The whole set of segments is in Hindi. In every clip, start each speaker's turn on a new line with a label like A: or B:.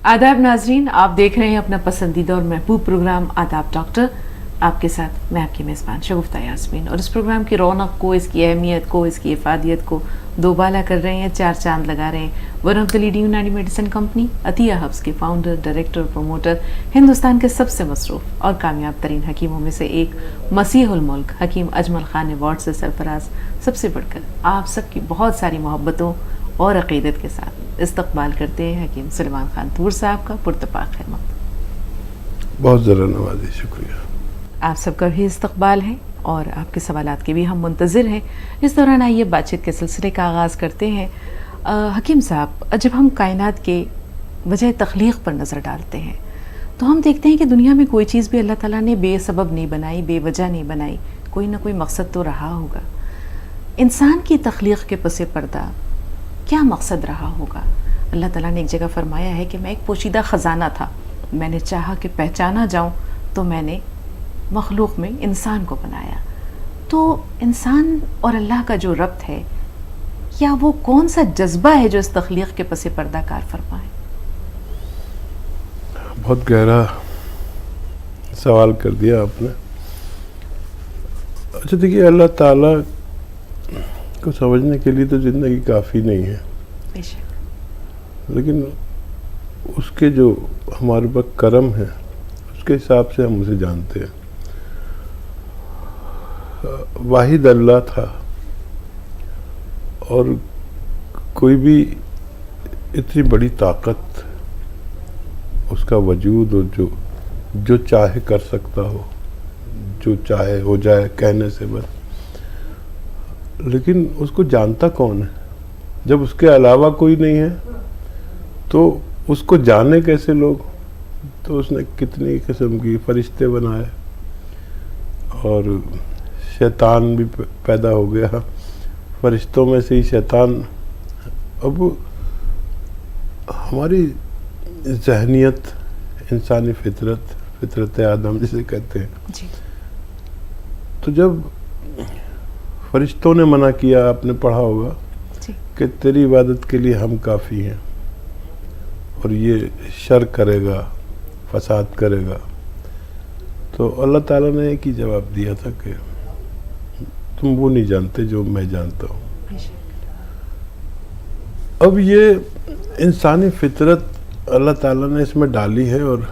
A: आदाब नाजरीन, आप देख रहे हैं अपना पसंदीदा और महबूब प्रोग्राम आदाब डॉक्टर। आपके साथ मैं आपकी मेज़बान शगुफ्ता यास्मीन, और इस प्रोग्राम की रौनक को, इसकी अहमियत को, इसकी इफादियत को दोबाला कर रहे हैं, चार चांद लगा रहे हैं वन ऑफ द लीडिंग यूनानी मेडिसिन कंपनी अतिया हब्स के फाउंडर, डायरेक्टर, प्रमोटर, हिंदुस्तान के सबसे मसरूफ़ और कामयाब तरीन हकीमों में से एक मसीहुल मुल्क हकीम अजमल खान अवार्ड से सरफराज, सबसे बढ़कर आप सबकी बहुत सारी मोहब्बतों और अक़ीदत के साथ इस्तकबाल करते हैं हकीम सुलेमान खान तूर साहब का। पुरतपाक खैर मक़दम।
B: बहुत ज़रा नवाजी, शुक्रिया।
A: आप सबका भी इस्तकबाल है और आपके सवालात के भी हम मुंतज़िर हैं। इस दौरान आइए बातचीत के सिलसिले का आगाज़ करते हैं। हकीम साहब, जब हम कायनात के वजह तख्लीक़ पर नज़र डालते हैं तो हम देखते हैं कि दुनिया में कोई चीज़ भी अल्लाह ताला ने बेसबब नहीं बनाई, बेवजह नहीं बनाई, कोई ना कोई मकसद तो रहा होगा। इंसान की तख्लीक़ के पसे पर्दा क्या मकसद रहा होगा? अल्लाह ताला ने एक जगह फरमाया है कि मैं एक पोशीदा ख़जाना था, मैंने चाहा कि पहचाना जाऊं तो मैंने मखलूक में इंसान को बनाया। तो इंसान और अल्लाह का जो रब्त है, क्या वो कौन सा जज्बा है जो इस तख्लीक़ के पसे पर्दा कार फरमाए?
B: बहुत गहरा सवाल कर दिया आपने। अच्छा देखिए, अल्लाह ताला को समझने के लिए तो ज़िंदगी काफ़ी नहीं है, लेकिन उसके जो हमारे पास करम है उसके हिसाब से हम उसे जानते हैं। वाहिद अल्लाह था और कोई भी इतनी बड़ी ताकत, उसका वजूद और जो चाहे कर सकता हो, जो चाहे हो जाए कहने से बस। लेकिन उसको जानता कौन है? जब उसके अलावा कोई नहीं है तो उसको जाने कैसे लोग? तो उसने कितनी किस्म की फरिश्ते बनाए और शैतान भी पैदा हो गया, फरिश्तों में से ही शैतान। अब हमारी जहनियत, इंसानी फितरत आदम जिसे कहते हैं
A: जी।
B: तो जब फरिश्तों ने मना किया, आपने पढ़ा होगा कि तेरी इबादत के लिए हम काफ़ी हैं और ये शर करेगा, फसाद करेगा, तो अल्लाह ताला ने एक ही जवाब दिया था कि तुम वो नहीं जानते जो मैं जानता हूँ। अब ये इंसानी फितरत अल्लाह ताला ने इसमें डाली है और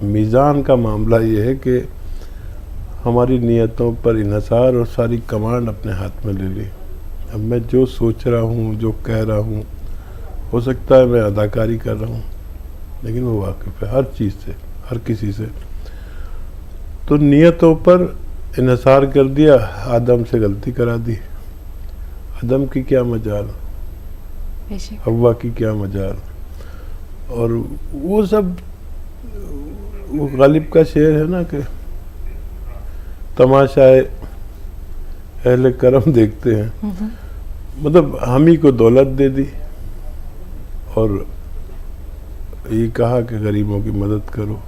B: मीज़ान का मामला ये है कि हमारी नीयतों पर इन्हसार और सारी कमांड अपने हाथ में ले ली। अब मैं जो सोच रहा हूँ, जो कह रहा हूँ, हो सकता है मैं अदाकारी कर रहा हूँ, लेकिन वो वाकिफ़ है हर चीज़ से, हर किसी से। तो नीयतों पर इन्हसार कर दिया, आदम से गलती करा दी। आदम की क्या मजाल, हव्वा की क्या मजाल। और वो सब, वो गालिब का शेर है ना कि तमाशाए अहले करम देखते हैं। मतलब हम ही को दौलत दे दी और ये कहा कि गरीबों की मदद करो।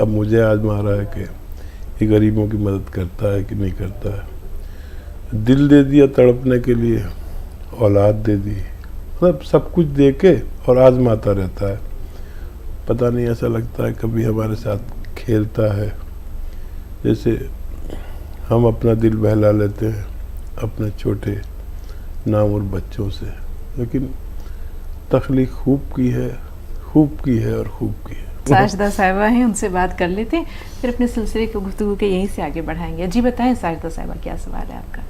B: अब मुझे आजमा रहा है कि ये गरीबों की मदद करता है कि नहीं करता है। दिल दे दिया तड़पने के लिए, औलाद दे दी, मतलब सब कुछ दे के और आजमाता रहता है। पता नहीं, ऐसा लगता है कभी हमारे साथ खेलता है, जैसे हम अपना दिल बहला लेते हैं अपने छोटे नामुर बच्चों से। लेकिन तख्लीक खूब की है और खूब की है।
A: साजिदा साहिबा हैं, उनसे बात कर लेते हैं, फिर अपने सिलसिले की गुफ्तगू के यहीं से आगे बढ़ाएंगे। जी बताएं साजिदा साहिबा, क्या सवाल है आपका?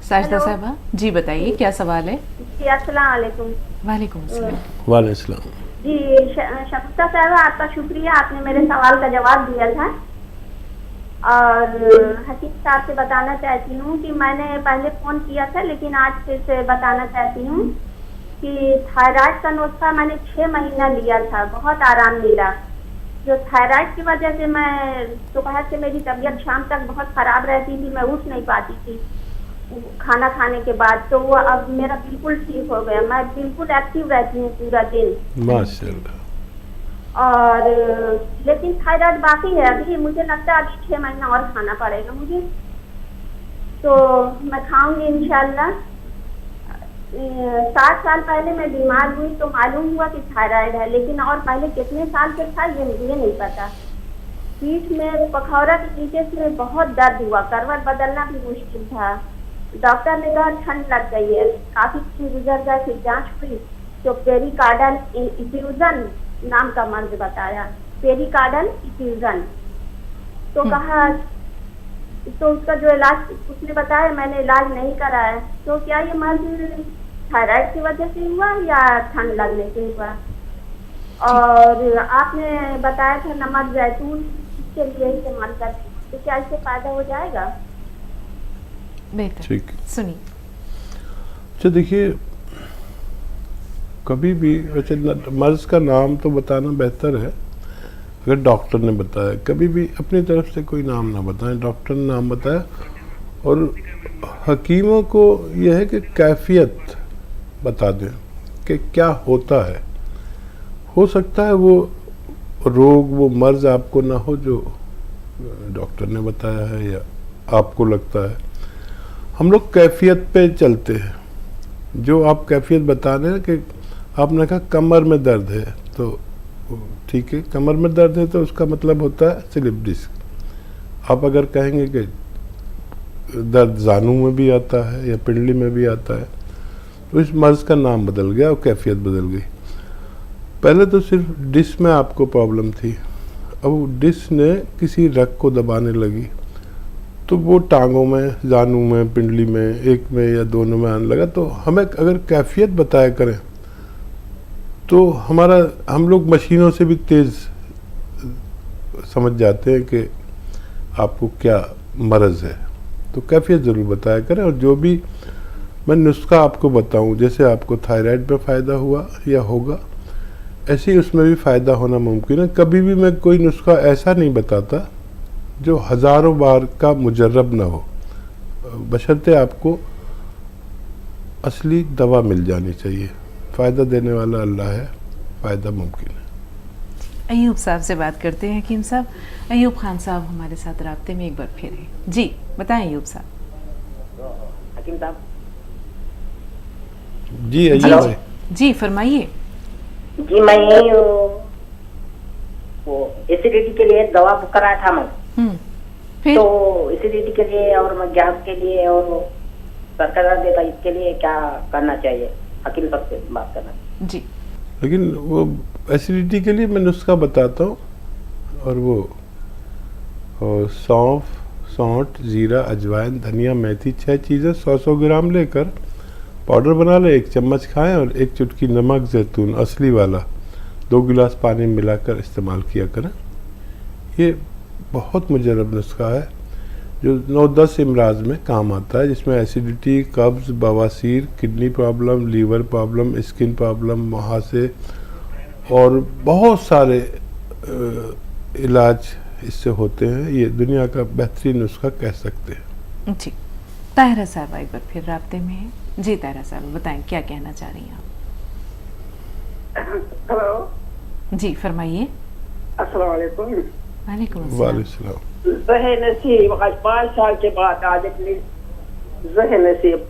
A: साजिदा साहिबा जी बताइए, क्या सवाल है?
C: जी अस्सलाम वालेकुम।
A: वालेकुम अस्सलाम।
B: वालेकुम अस्सलाम।
C: जी शगुफ्ता साहिबा, आपका शुक्रिया, आपने मेरे सवाल का जवाब दिया था। और हकीम साहब से बताना चाहती हूँ कि मैंने पहले फ़ोन किया था, लेकिन आज फिर से बताना चाहती हूँ कि थायराइड का नुस्खा मैंने 6 महीना लिया था, बहुत आराम मिला। जो थायराइड की वजह से मैं दोपहर से मेरी तबीयत शाम तक बहुत ख़राब रहती थी, मैं उठ नहीं पाती थी खाना खाने के बाद। तो वो अब मेरा बिल्कुल ठीक हो गया, मैं बिल्कुल एक्टिव रहती हूँ पूरा दिन
B: माशाल्लाह।
C: और लेकिन थायराइड बाकी है अभी, मुझे लगता है अभी 6 महीना और खाना पड़ेगा मुझे। तो मैं खाऊंगी इंशाल्लाह। 60 साल पहले मैं बीमार हुई तो मालूम हुआ कि थायराइड है, लेकिन और पहले कितने साल से था ये मुझे नहीं पता। पीठ में पखौरा के नीचे से बहुत दर्द हुआ, करवट बदलना भी मुश्किल था। डॉक्टर ने कहा ठंड लग गई है। काफी दिन गुजर गए, फिर जांच हुई तो पेरिकार्डल इफ्यूजन नाम का मर्ज बताया, पेरिकार्डल इफ्यूजन। तो कहा, तो उसका जो इलाज उसने बताया, मैंने इलाज नहीं कराया। तो क्या ये मर्ज थायराइड की वजह से हुआ या ठंड लगने से हुआ? और आपने बताया था नमक जैतून के लिए इस्तेमाल करते, तो क्या इससे फायदा हो जाएगा?
A: बेहतर,
B: ठीक।
A: सुनिए।
B: अच्छा देखिए, कभी भी वैसे मर्ज का नाम तो बताना बेहतर है अगर डॉक्टर ने बताया। कभी भी अपनी तरफ से कोई नाम ना बताएं, डॉक्टर ने नाम बताया। और हकीमों को यह है कि कैफियत बता दें कि क्या होता है। हो सकता है वो रोग, वो मर्ज आपको ना हो जो डॉक्टर ने बताया है या आपको लगता है। हम लोग कैफियत पे चलते हैं। जो आप कैफियत बता रहे हैं कि आपने कहा कमर में दर्द है, तो ठीक है, कमर में दर्द है तो उसका मतलब होता है स्लिप डिस्क। आप अगर कहेंगे कि दर्द जानू में भी आता है या पिंडली में भी आता है, तो इस मर्ज का नाम बदल गया और कैफियत बदल गई। पहले तो सिर्फ डिस्क में आपको प्रॉब्लम थी, अब डिस्क ने किसी रग को दबाने लगी तो वो टांगों में, जानू में, पिंडली में, एक में या दोनों में आने लगा। तो हमें अगर कैफियत बताया करें तो हम लोग मशीनों से भी तेज़ समझ जाते हैं कि आपको क्या मर्ज़ है। तो कैफियत ज़रूर बताया करें। और जो भी मैं नुस्खा आपको बताऊं, जैसे आपको थायराइड में फ़ायदा हुआ या होगा, ऐसे ही उसमें भी फ़ायदा होना मुमकिन है। कभी भी मैं कोई नुस्खा ऐसा नहीं बताता जो हज़ारों बार का मुजर्रब ना हो, बशर्ते आपको असली दवा मिल जानी चाहिए। फ़ायदा देने वाला अल्लाह है, फ़ायदा मुमकिन है।
A: अयूब साहब से बात करते हैं। हकीम साहब, अयूब खान साहब हमारे साथ राब्ते में एक बार फिर हैं। जी बताएं अयूब साहब।
D: हकीम साहब
B: जी अयूब
A: जी
B: भाई।
A: जी फरमाइए।
D: जी, मैं वो एसिडिटी के लिए दवा बुक कराया था मैं।
A: फिर
D: तो एसिडिटी के लिए और मैं गैस के लिए और सर का दर्द देता, इसके लिए क्या करना चाहिए? हकीम साहब से बात करना।
A: जी
B: लेकिन वो एसिडिटी के लिए मैं नुस्खा बताता हूँ, और वो सौंफ, सौंठ, जीरा, अजवाइन, धनिया, मेथी, 6 चीज़ें 100-100 ग्राम लेकर पाउडर बना लें, 1 चम्मच खाएं और 1 चुटकी नमक जैतून असली वाला 2 गिलास पानी में मिलाकर इस्तेमाल किया करें। ये बहुत मुजर्रब नुस्खा है जो 9-10 इमराज में काम आता है, जिसमें एसिडिटी, कब्ज़, बवासीर, kidney problem, liver problem, skin problem, मुहासे और बहुत सारे इलाज इससे होते हैं। ये दुनिया का बेहतरीन नुस्खा कह सकते हैं।
A: जी ताहिरा साहब एक बार फिर राब्ते में हैं। जी ताहिरा साहब बताएं क्या कहना चाह रही हैं आप?
E: हेलो
A: जी फरमाइए।
E: अस्सलाम वालेकुम।
A: वालेकुम अस्सलाम।
B: वालेकुम।
E: ज़हे नसीब आज 5 साल के बाद आज अपनी ज़हे नसीब।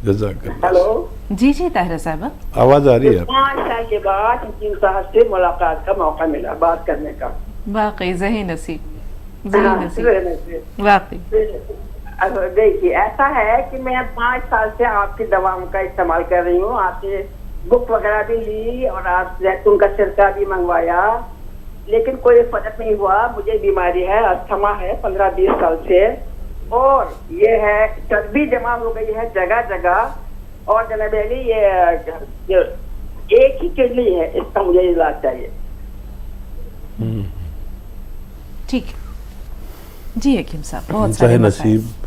B: जज़ाकल्लाह।
E: हेलो
A: जी जी ताहिरा साहब
B: आवाज़ आ रही है?
E: 5 साल के बाद हकीम साहब से मुलाकात का मौका मिला, बात करने का।
A: वाकई ज़हे नसीब, ज़हे नसीब,
E: ज़हे नसीब।
A: वाकई।
E: देखिए ऐसा है कि मैं 5 साल से आपकी दवाओं का इस्तेमाल कर रही हूँ। आपसे बुक वगैरह भी ली और आप जैतून का सिरका भी मंगवाया, लेकिन कोई फर्क नहीं हुआ। मुझे बीमारी है, अस्थमा है 15-20 साल से, और ये है चर्बी जमा हो गई है जगह जगह, और जनबेली ये एक ही किडनी है, इसका मुझे इलाज चाहिए।
A: ठीक जी हकीम साहब, बहुत
B: ज़हे
A: सारे मसाइल।
B: नसीब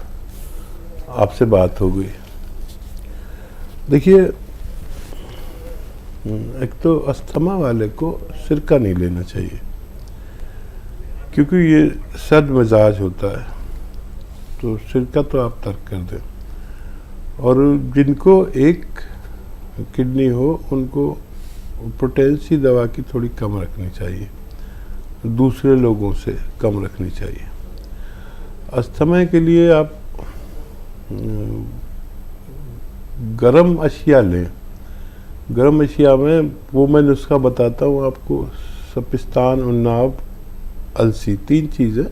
B: आपसे बात हो गई। देखिए, एक तो अस्थमा वाले को सिरका नहीं लेना चाहिए, क्योंकि ये सर्द मिजाज होता है, तो सिरका तो आप तर्क कर दें। और जिनको एक किडनी हो उनको पोटेंसी दवा की थोड़ी कम रखनी चाहिए, दूसरे लोगों से कम रखनी चाहिए। अस्थमा के लिए आप गरम अशिया लें। गरम अशिया में वो मैं नुस्खा बताता हूँ आपको। सपिस्तान, उन्नाब, अलसी, 3 चीज़ें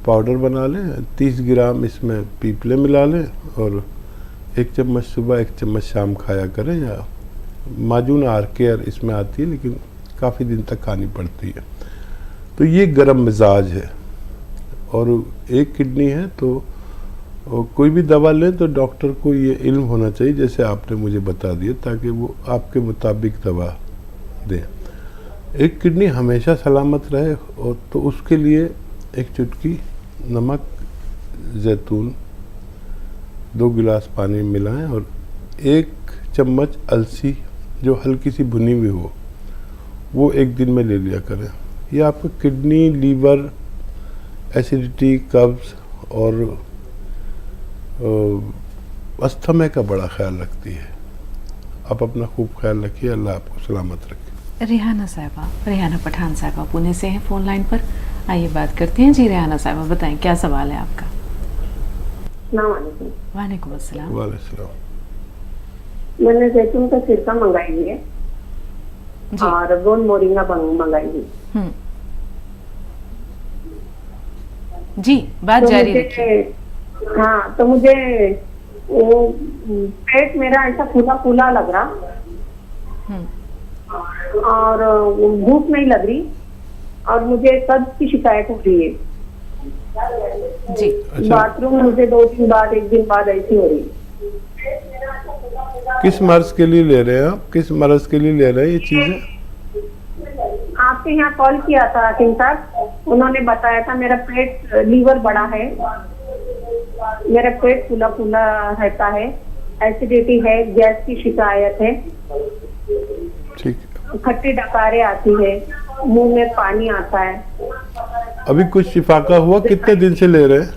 B: पाउडर बना लें। 30 ग्राम इसमें पीपले मिला लें और 1 चम्मच सुबह 1 चम्मच शाम खाया करें। या माजून आर केयर इसमें आती है, लेकिन काफ़ी दिन तक खानी पड़ती है। तो ये गरम मिजाज है। और एक किडनी है तो कोई भी दवा लें तो डॉक्टर को ये इल्म होना चाहिए, जैसे आपने मुझे बता दिया, ताकि वो आपके मुताबिक दवा दें। एक किडनी हमेशा सलामत रहे और तो उसके लिए एक चुटकी नमक, जैतून 2 गिलास पानी में मिलाएं और 1 चम्मच अलसी जो हल्की सी भुनी हुई हो वो 1 दिन में ले लिया करें। ये आपको किडनी, लीवर, एसिडिटी, कब्ज़ और अस्थमा का बड़ा ख्याल रखती है। आप अपना खूब ख्याल रखिए, अल्लाह आपको सलामत रखे।
A: रेहाना साहिबा, रेहाना पठान साहिबा पुणे से हैं फ़ोन लाइन पर। आइए बात करते हैं। जी रेहाना साहिबा, बताएं क्या सवाल है आपका? वालेकुम अस्सलाम।
B: वालेकुम।
E: मैंने जैतून का सिरका मंगाई है
A: जी।
E: और गोंद मोरिंगा मंगाई है।
A: जी, बात
E: तो
A: जारी
E: मुझे-
A: रखिए।
E: हाँ, तो मुझे वो पेट मेरा ऐसा फूला फूला लग रहा और भूख नहीं लग रही और मुझे कब्ज की शिकायत हो रही है।
A: जी।
B: अच्छा,
E: बाथरूम मुझे 2 दिन बाद, 1 दिन बाद ऐसी हो रही।
B: किस मर्ज के लिए ले रहे हैं आप? किस मर्ज के लिए ले रहे हैं ये चीज़ें?
E: आपके यहाँ कॉल किया था हकीम साहब, उन्होंने बताया था मेरा पेट, लीवर बड़ा है, मेरा पेट फूला फूला रहता है, एसिडिटी है, गैस की शिकायत है,
B: ठीक।
E: खट्टी डकारें आती है, मुंह में पानी आता है।
B: अभी कुछ शिफा का हुआ? कितने दिन से ले रहे हैं?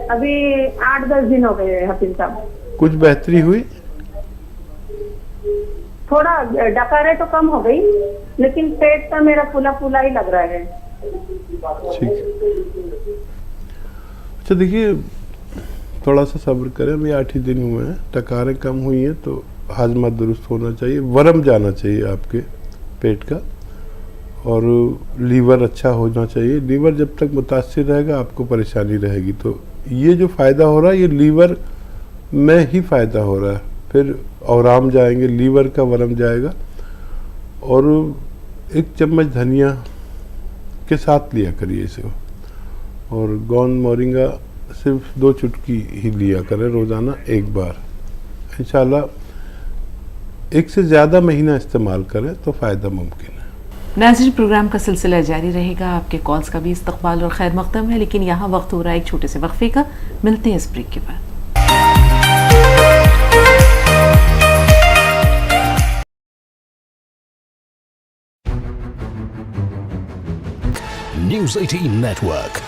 E: अभी 8-10 दिन हो गए हकीम साहब।
B: कुछ बेहतरी हुई?
E: थोड़ा डकारें तो कम हो गई, लेकिन पेट का मेरा फूला फूला ही लग रहा है।
B: ठीक है। अच्छा देखिए, थोड़ा सा सब्र करें। अभी 8 ही दिन हुए हैं, टकारें कम हुई हैं तो हाजमा दुरुस्त होना चाहिए, वरम जाना चाहिए आपके पेट का, और लीवर अच्छा होना चाहिए। लीवर जब तक मुतासिर रहेगा आपको परेशानी रहेगी। तो ये जो फ़ायदा हो रहा है ये लीवर में ही फ़ायदा हो रहा है। फिर औराम जाएंगे, लीवर का वरम जाएगा। और 1 चम्मच धनिया के साथ लिया करिए इसे, और गोंद मोरिंगा सिर्फ 2 चुटकी ही लिया करें रोज़ाना 1 बार। इंशाल्लाह 1 से ज़्यादा महीना इस्तेमाल करें तो फ़ायदा मुमकिन है।
A: नाज़रीन, प्रोग्राम का सिलसिला जारी रहेगा। आपके कॉल्स का भी इस्तकबाल और खैर मकदम है, लेकिन यहाँ वक्त हो रहा है एक छोटे से वक्फे का। मिलते हैं इस ब्रेक के बाद।
F: News 18 Network.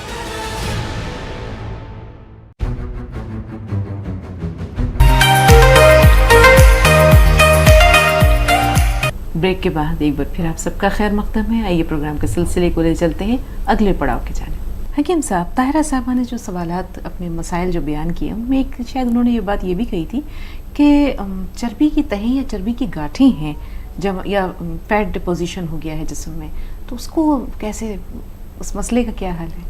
A: ब्रेक के बाद एक बार फिर आप सबका खैर मकदम है। आइए प्रोग्राम के सिलसिले को ले चलते हैं अगले पड़ाव के जाने। हकीम साहब, ताहिरा साहबा ने जो सवालात, अपने मसाइल जो बयान किए, उनमें एक शायद उन्होंने ये बात ये भी कही थी कि चर्बी की तहें या चर्बी की गांठें हैं जब, या फैट डिपोजिशन हो गया है जिस्म में, तो उसको कैसे, उस मसले का क्या हाल है?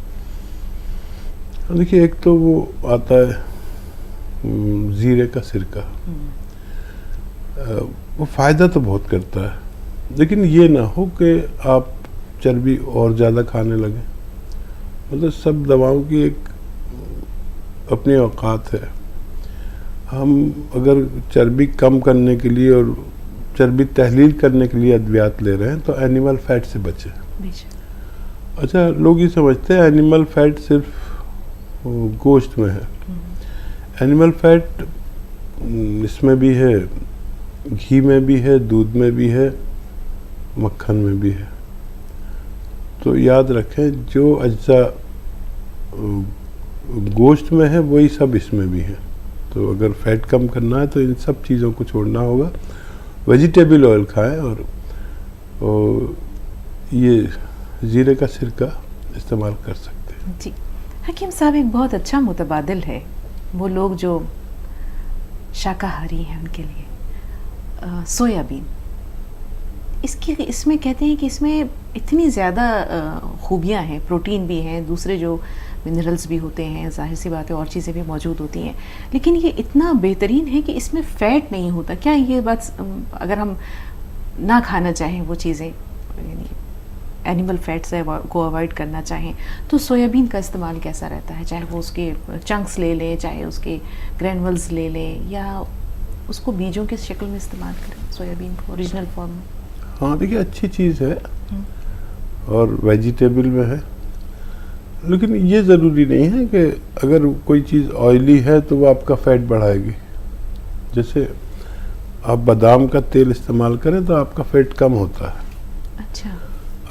B: देखिए, एक तो वो आता है ज़ीरे का सिरका, वो फ़ायदा तो बहुत करता है, लेकिन ये ना हो कि आप चर्बी और ज़्यादा खाने लगें। मतलब सब दवाओं की एक अपनी औकात है। हम अगर चर्बी कम करने के लिए और चर्बी तहलील करने के लिए अद्वियात ले रहे हैं तो एनिमल फैट से बचें। अच्छा, लोग ये समझते हैं एनिमल फैट सिर्फ गोश्त में है। एनिमल फैट इसमें भी है, घी में भी है, दूध में भी है, मक्खन में भी है। तो याद रखें, जो अज्जा गोश्त में है वही सब इसमें भी है। तो अगर फैट कम करना है तो इन सब चीज़ों को छोड़ना होगा। वेजिटेबल ऑयल खाएं और ये ज़ीरे का सिरका इस्तेमाल कर सकते हैं।
A: जी हकीम साहब, एक बहुत अच्छा मुतबादिल है वो लोग जो शाकाहारी हैं उनके लिए, सोयाबीन, इसमें कहते हैं कि इसमें इतनी ज़्यादा खूबियाँ हैं, प्रोटीन भी हैं, दूसरे जो मिनरल्स भी होते हैं, जाहिर सी बात है और चीज़ें भी मौजूद होती हैं, लेकिन ये इतना बेहतरीन है कि इसमें फ़ैट नहीं होता। क्या ये बात, अगर हम ना खाना चाहें वो चीज़ें, यानी एनिमल फैट्स को अवॉइड करना चाहें, तो सोयाबीन का इस्तेमाल कैसा रहता है? चाहे वो उसके चंक्स ले लें, चाहे उसके ग्रैनुअल्स ले लें, या उसको बीजों के शक्ल में इस्तेमाल करें सोयाबीन को ओरिजिनल फॉर्म में?
B: हाँ देखिए, अच्छी चीज़ है और वेजिटेबल में है, लेकिन ये ज़रूरी नहीं है कि अगर कोई चीज़ ऑयली है तो वो आपका फैट बढ़ाएगी। जैसे आप बादाम का तेल इस्तेमाल करें तो आपका फैट कम होता है।
A: अच्छा,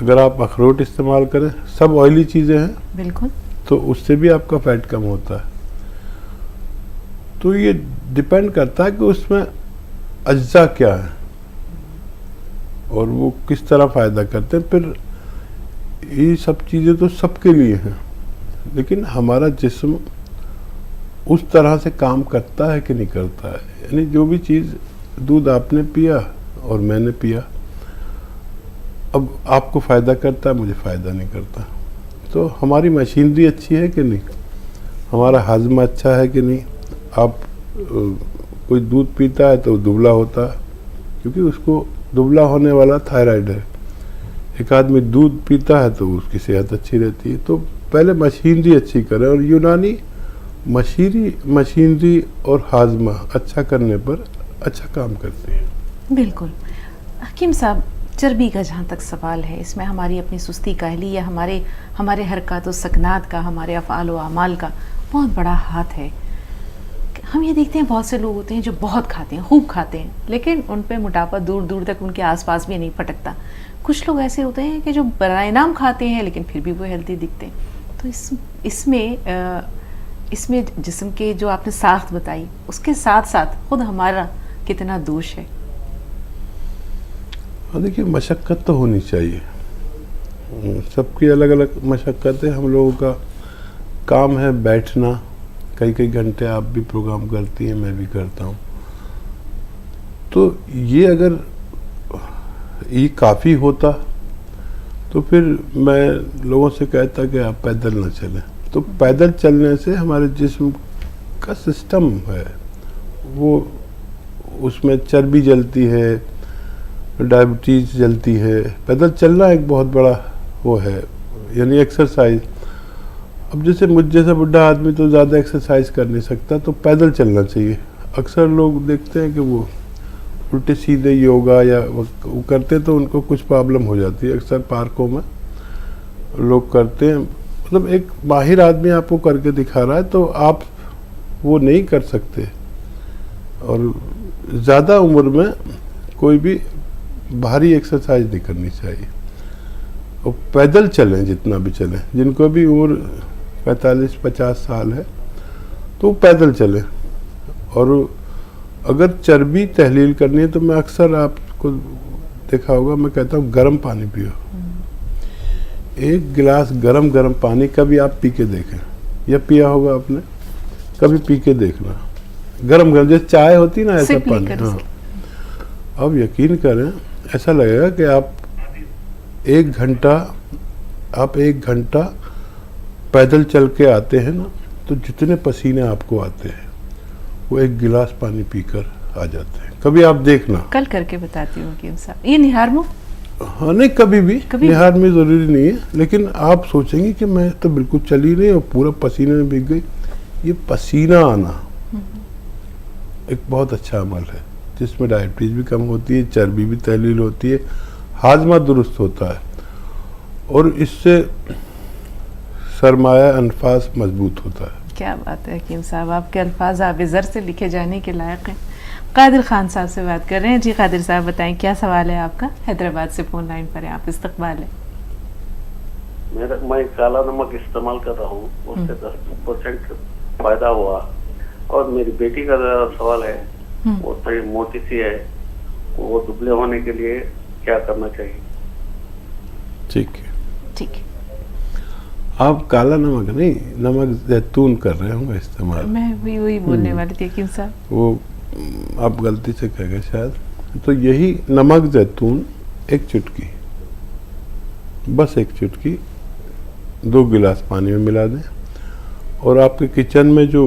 B: अगर आप अखरोट इस्तेमाल करें, सब ऑयली चीज़ें हैं,
A: बिल्कुल,
B: तो उससे भी आपका फैट कम होता है। तो ये डिपेंड करता है कि उसमें अज्जा क्या है और वो किस तरह फ़ायदा करते हैं। फिर ये सब चीज़ें तो सबके लिए हैं, लेकिन हमारा जिस्म उस तरह से काम करता है कि नहीं करता है। यानी जो भी चीज़, दूध आपने पिया और मैंने पिया, अब आपको फ़ायदा करता है, मुझे फ़ायदा नहीं करता। तो हमारी मशीनरी अच्छी है कि नहीं, हमारा हाजमा अच्छा है कि नहीं। आप कोई दूध पीता है तो दुबला होता है, क्योंकि उसको दुबला होने वाला थायराइड है। एक आदमी दूध पीता है तो उसकी सेहत अच्छी रहती है। तो पहले मशीनरी अच्छी करें, और यूनानी मशीनरी और हाजमा अच्छा करने पर अच्छा काम करते हैं।
A: बिल्कुल। हकीम साहब, चर्बी का जहाँ तक सवाल है, इसमें हमारी अपनी सुस्ती काहली या हमारे हरकत व सकनात का, हमारे अफ़आल व अमाल का बहुत बड़ा हाथ है। हम ये देखते हैं बहुत से लोग होते हैं जो बहुत खाते हैं, खूब खाते हैं, लेकिन उन पे मोटापा दूर दूर तक उनके आसपास भी नहीं फटकता। कुछ लोग ऐसे होते हैं कि जो बराए नाम खाते हैं लेकिन फिर भी वो हेल्दी दिखते हैं। तो इसमें जिस्म के जो आपने साख्त बताई, उसके साथ साथ खुद हमारा कितना दोष है?
B: हाँ देखिए, मशक्क़त तो होनी चाहिए, सबकी अलग अलग मशक्क़त है। हम लोगों का काम है बैठना, कई कई घंटे आप भी प्रोग्राम करती हैं, मैं भी करता हूँ। तो ये अगर ये काफ़ी होता तो फिर मैं लोगों से कहता कि आप पैदल ना चलें। तो पैदल चलने से हमारे जिस्म का सिस्टम है, वो उसमें चर्बी जलती है, डायबिटीज़ जलती है। पैदल चलना एक बहुत बड़ा वो है, यानी एक्सरसाइज। अब जैसे मुझ जैसा बुढ़ा आदमी तो ज़्यादा एक्सरसाइज कर नहीं सकता, तो पैदल चलना चाहिए। अक्सर लोग देखते हैं कि वो उल्टे सीधे योगा या वो करते, तो उनको कुछ प्रॉब्लम हो जाती है। अक्सर पार्कों में लोग करते हैं, मतलब एक माहिर आदमी आपको करके दिखा रहा है तो आप वो नहीं कर सकते। और ज़्यादा उम्र में कोई भी भारी एक्सरसाइज नहीं करनी चाहिए, और पैदल चलें जितना भी चलें। जिनको भी उम्र 45-50 साल है तो पैदल चलें। और अगर चर्बी तहलील करनी है तो मैं अक्सर आपको देखा होगा, मैं कहता हूँ गर्म पानी पियो। एक गिलास गरम पानी कभी आप पी के देखें, या पिया होगा आपने, कभी पी के देखना। गरम जैसे चाय होती ना, ऐसा पानी। हाँ, अब यकीन करें, ऐसा लगेगा कि आप एक घंटा पैदल चल के आते हैं ना, तो जितने पसीने आपको आते हैं वो एक गिलास पानी पीकर आ जाते हैं। कभी आप देखना,
A: कल करके बताती हूँ हकीम साहब। ये निहार मुँह?
B: हाँ नहीं, कभी भी निहार में ज़रूरी नहीं है, लेकिन आप सोचेंगे कि मैं तो बिल्कुल चली नहीं और पूरा पसीने में भीग गई। ये पसीना आना एक बहुत अच्छा अमल है, जिसमें डायबिटीज़ भी कम होती है, चर्बी भी तहलील होती है, हाजमा दुरुस्त होता है, और इससे सरमाया अनफास मजबूत होता है।
A: क्या बात है हकीम साहब, आपके अल्फाज आबिज़र से लिखे जाने के लायक हैं। कादिर खान साहब से बात कर रहे हैं। जी कादिर साहब, बताएं क्या सवाल है आपका? हैदराबाद से फ़ोन लाइन पर है आप, इस्तकबाल है।
F: मैं काला नमक इस्तेमाल कर रहा हूँ, उससे 10% फायदा हुआ। और मेरी बेटी का सवाल है, वो थोड़ी मोटी सी है, वो दुबले होने के लिए क्या करना चाहिए?
B: ठीक है,
A: ठीक है।
B: आप काला नमक नहीं, नमक जैतून कर रहे होंगे इस्तेमाल।
A: मैं भी वही बोलने वाली थी हकीम साहब।
B: वो आप गलती से कह गए शायद, तो यही नमक जैतून एक चुटकी, बस एक चुटकी 2 गिलास पानी में मिला दें, और आपके किचन में जो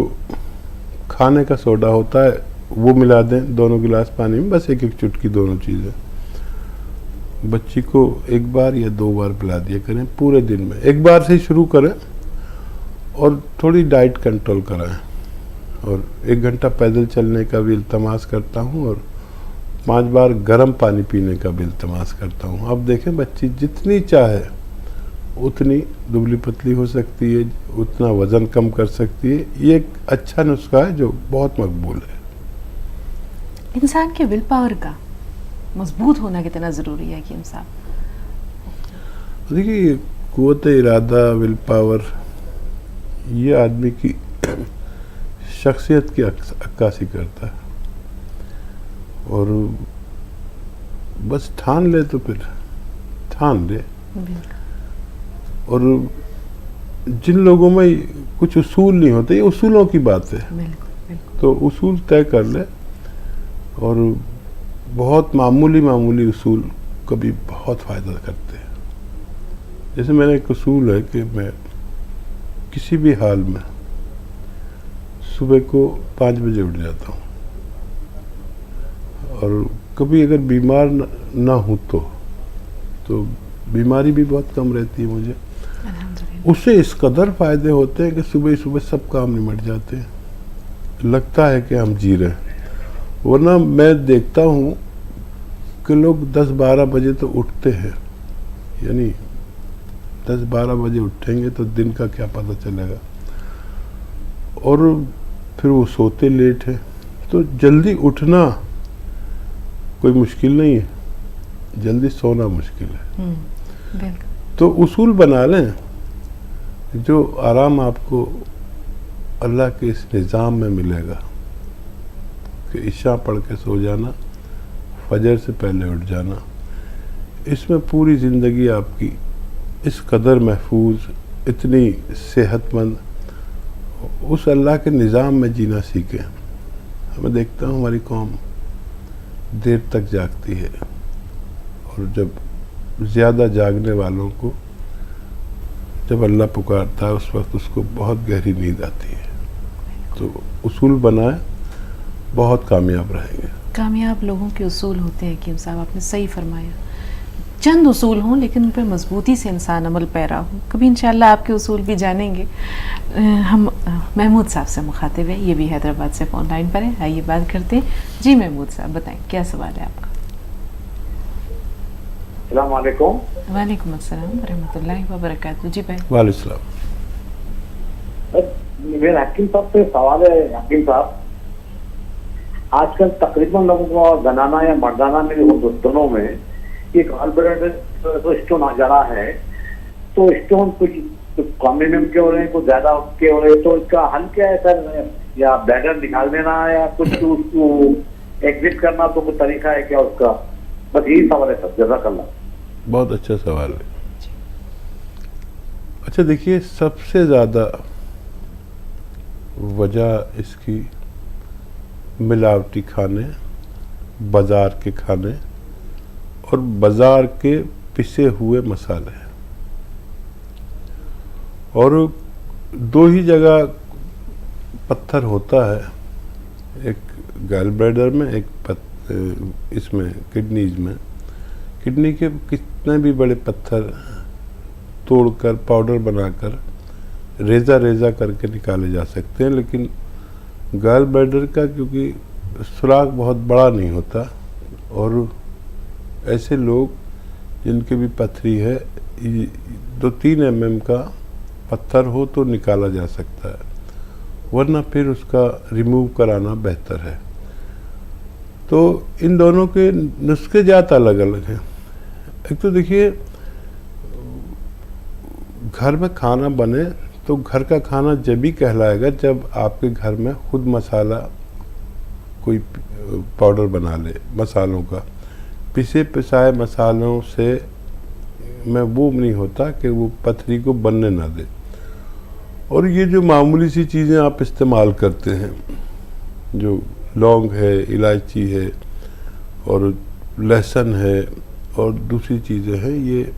B: खाने का सोडा होता है वो मिला दें 2 गिलास पानी में, बस एक चुटकी दोनों चीज़ें। बच्ची को 1 बार या 2 बार पिला दिया करें पूरे दिन में, 1 बार से ही शुरू करें और थोड़ी डाइट कंट्रोल कराएं, और 1 घंटा पैदल चलने का भी इल्तमास करता हूँ, और 5 बार गर्म पानी पीने का भी इल्तमास करता हूँ। अब देखें बच्ची जितनी चाहे उतनी दुबली पतली हो सकती है, उतना वज़न कम कर सकती है। ये एक अच्छा नुस्खा है जो बहुत मकबूल है।
A: इंसान के विल पावर का मजबूत होना कितना ज़रूरी है हकीम साहब?
B: देखिए, क़ुव्वत इरादा, विल पावर, ये आदमी की शख्सियत की अक्कासी करता है, और बस ठान ले तो फिर ठान ले। और जिन लोगों में कुछ उसूल नहीं होते, ये उसूलों की बात है, तो उसूल तय कर ले, और बहुत मामूली उसूल कभी बहुत फ़ायदा करते हैं। जैसे मेरा एक उसूल है कि मैं किसी भी हाल में सुबह को 5 बजे उठ जाता हूँ, और कभी अगर बीमार ना हूँ तो बीमारी भी बहुत कम रहती है मुझे। उससे इस कदर फ़ायदे होते हैं कि सुबह सुबह सब काम निमट जाते हैं, लगता है कि हम जी रहे हैं। वरना मैं देखता हूँ कि लोग 10-12 बजे तो उठते हैं, यानी 10-12 बजे उठेंगे तो दिन का क्या पता चलेगा, और फिर वो सोते लेट है। तो जल्दी उठना कोई मुश्किल नहीं है, जल्दी सोना मुश्किल है। तो उसूल बना लें जो आराम आपको अल्लाह के इस निज़ाम में मिलेगा कि इशा पढ़ के सो जाना, फजर से पहले उठ जाना। इसमें पूरी ज़िंदगी आपकी इस कदर महफूज, इतनी सेहतमंद, उस अल्लाह के निज़ाम में जीना सीखें। मैं देखता हूँ हमारी कौम देर तक जागती है, और जब ज़्यादा जागने वालों को जब अल्लाह पुकारता है उस वक्त उसको बहुत गहरी नींद आती है। तो उसूल बनाए, बहुत कामयाब रहेंगे।
A: कामयाब लोगों के उसूल होते हैं हकीम साहब, आपने सही फरमाया। चंद उसूल हों लेकिन उन पर मजबूती से इंसान अमल पैरा हो। कभी इंशाल्लाह आपके उसूल भी जानेंगे। हम महमूद साहब से मुखातिब है, ये भी हैदराबाद से फ़ोन लाइन पर है। आइए बात करते हैं। जी महमूद साहब बताएं, क्या सवाल है आपका?
G: अस्सलाम वालेकुम।
A: वालेकुम अस्सलाम रहमतुल्लाहि व बरकातहू। जी भाई।
B: वालेकुम सलाम।
G: मेरा हकीम साहब से सवाल है। हकीम साहब, आजकल तकरीबन लोगों को जनाना या मर्दाना में दोनों में एक तो स्टोन आ जा रहा है, तो स्टोन कुछ कम एमएम के हो रहे हैं, कुछ ज्यादा के हो रहे हैं, तो इसका हल क्या है सर? या ब्लैडर निकाल देना या कुछ उसको एग्जिट करना, तो कुछ तरीका है क्या उसका? बस यही सवाल है सर, जज़ाकल्लाह।
B: बहुत अच्छा सवाल है। अच्छा देखिए, सबसे ज़्यादा वजह इसकी मिलावटी खाने, बाज़ार के खाने और बाज़ार के पिसे हुए मसाले हैं। और 2 ही जगह पत्थर होता है, एक गैल ब्लैडर में, एक इसमें किडनीज में। किडनी के कितने भी बड़े पत्थर तोड़कर पाउडर बनाकर रेज़ा करके निकाले जा सकते हैं, लेकिन गैल ब्लैडर का क्योंकि सुराख बहुत बड़ा नहीं होता, और ऐसे लोग जिनके भी पथरी है 2-3 mm का पत्थर हो तो निकाला जा सकता है, वरना फिर उसका रिमूव कराना बेहतर है। तो इन दोनों के नुस्खे ज़्यादा अलग अलग हैं। एक तो देखिए, घर में खाना बने तो घर का खाना जब भी कहलाएगा जब आपके घर में खुद मसाला कोई पाउडर बना ले मसालों का। पिसे पिसाए मसालों से में वो नहीं होता कि वो पथरी को बनने ना दे। और ये जो मामूली सी चीज़ें आप इस्तेमाल करते हैं, जो लौंग है, इलायची है और लहसुन है और दूसरी चीज़ें हैं, ये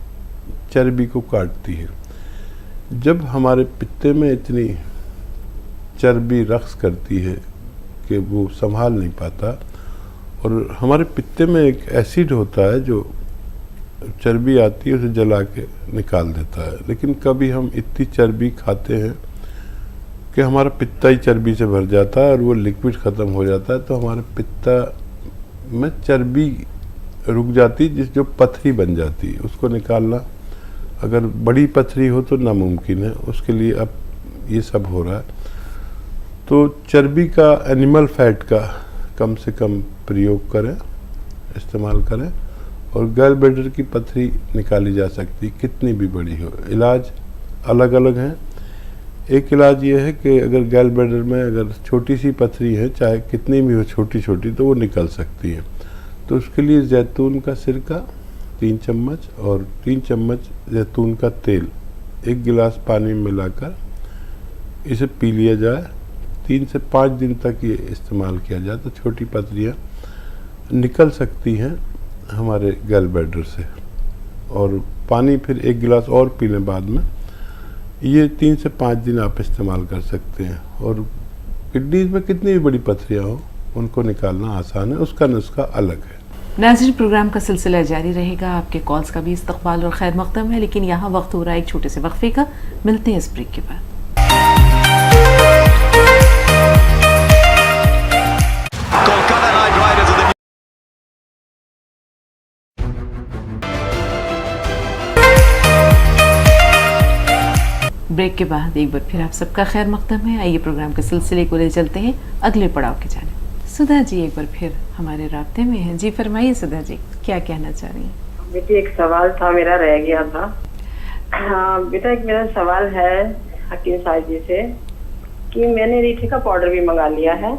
B: चर्बी को काटती है। जब हमारे पित्ते में इतनी चर्बी रक्स करती है कि वो संभाल नहीं पाता, और हमारे पित्ते में एक एसिड होता है जो चर्बी आती है उसे जला के निकाल देता है, लेकिन कभी हम इतनी चर्बी खाते हैं कि हमारा पित्ता ही चर्बी से भर जाता है और वो लिक्विड ख़त्म हो जाता है, तो हमारे पित्ता में चर्बी रुक जाती है, जो पथरी बन जाती है। उसको निकालना अगर बड़ी पथरी हो तो नामुमकिन है, उसके लिए अब ये सब हो रहा है। तो चर्बी का, एनिमल फैट का कम से कम प्रयोग करें, इस्तेमाल करें, और गैल ब्लैडर की पथरी निकाली जा सकती कितनी भी बड़ी हो। इलाज अलग अलग हैं। एक इलाज ये है कि अगर गैल ब्लैडर में अगर छोटी सी पथरी है, चाहे कितनी भी हो छोटी छोटी, तो वो निकल सकती है। तो उसके लिए जैतून का सिरका 3 चम्मच और 3 चम्मच जैतून का तेल 1 गिलास पानी में मिलाकर इसे पी लिया जाए। 3 से 5 दिन तक ये इस्तेमाल किया जाए तो छोटी पथरियाँ निकल सकती हैं हमारे गैल ब्लैडर से। और पानी फिर 1 गिलास और पी लें बाद में। ये 3 से 5 दिन आप इस्तेमाल कर सकते हैं। और किडनीज में कितनी भी बड़ी पथरियाँ हो, उनको निकालना आसान है, उसका नुस्खा अलग है।
A: नाज़रीन, प्रोग्राम का सिलसिला जारी रहेगा, आपके कॉल्स का भी इस्तकबाल और खैर मक़दम है, लेकिन यहाँ वक्त हो रहा है एक छोटे से वक्फे का। मिलते हैं इस ब्रेक के बाद। ब्रेक के बाद एक बार फिर आप सबका खैर मक़दम है। आइए प्रोग्राम के सिलसिले को ले चलते हैं अगले पड़ाव की जानिब। सुधा जी एक बार फिर हमारे राब्ते में हैं। जी फरमाइए सुधा जी, क्या कहना चाह रही हैं?
H: बेटी एक सवाल था, मेरा रह गया था। हाँ बेटा, एक मेरा सवाल है हकीम साहब जी से कि मैंने रीठे का पाउडर भी मंगा लिया है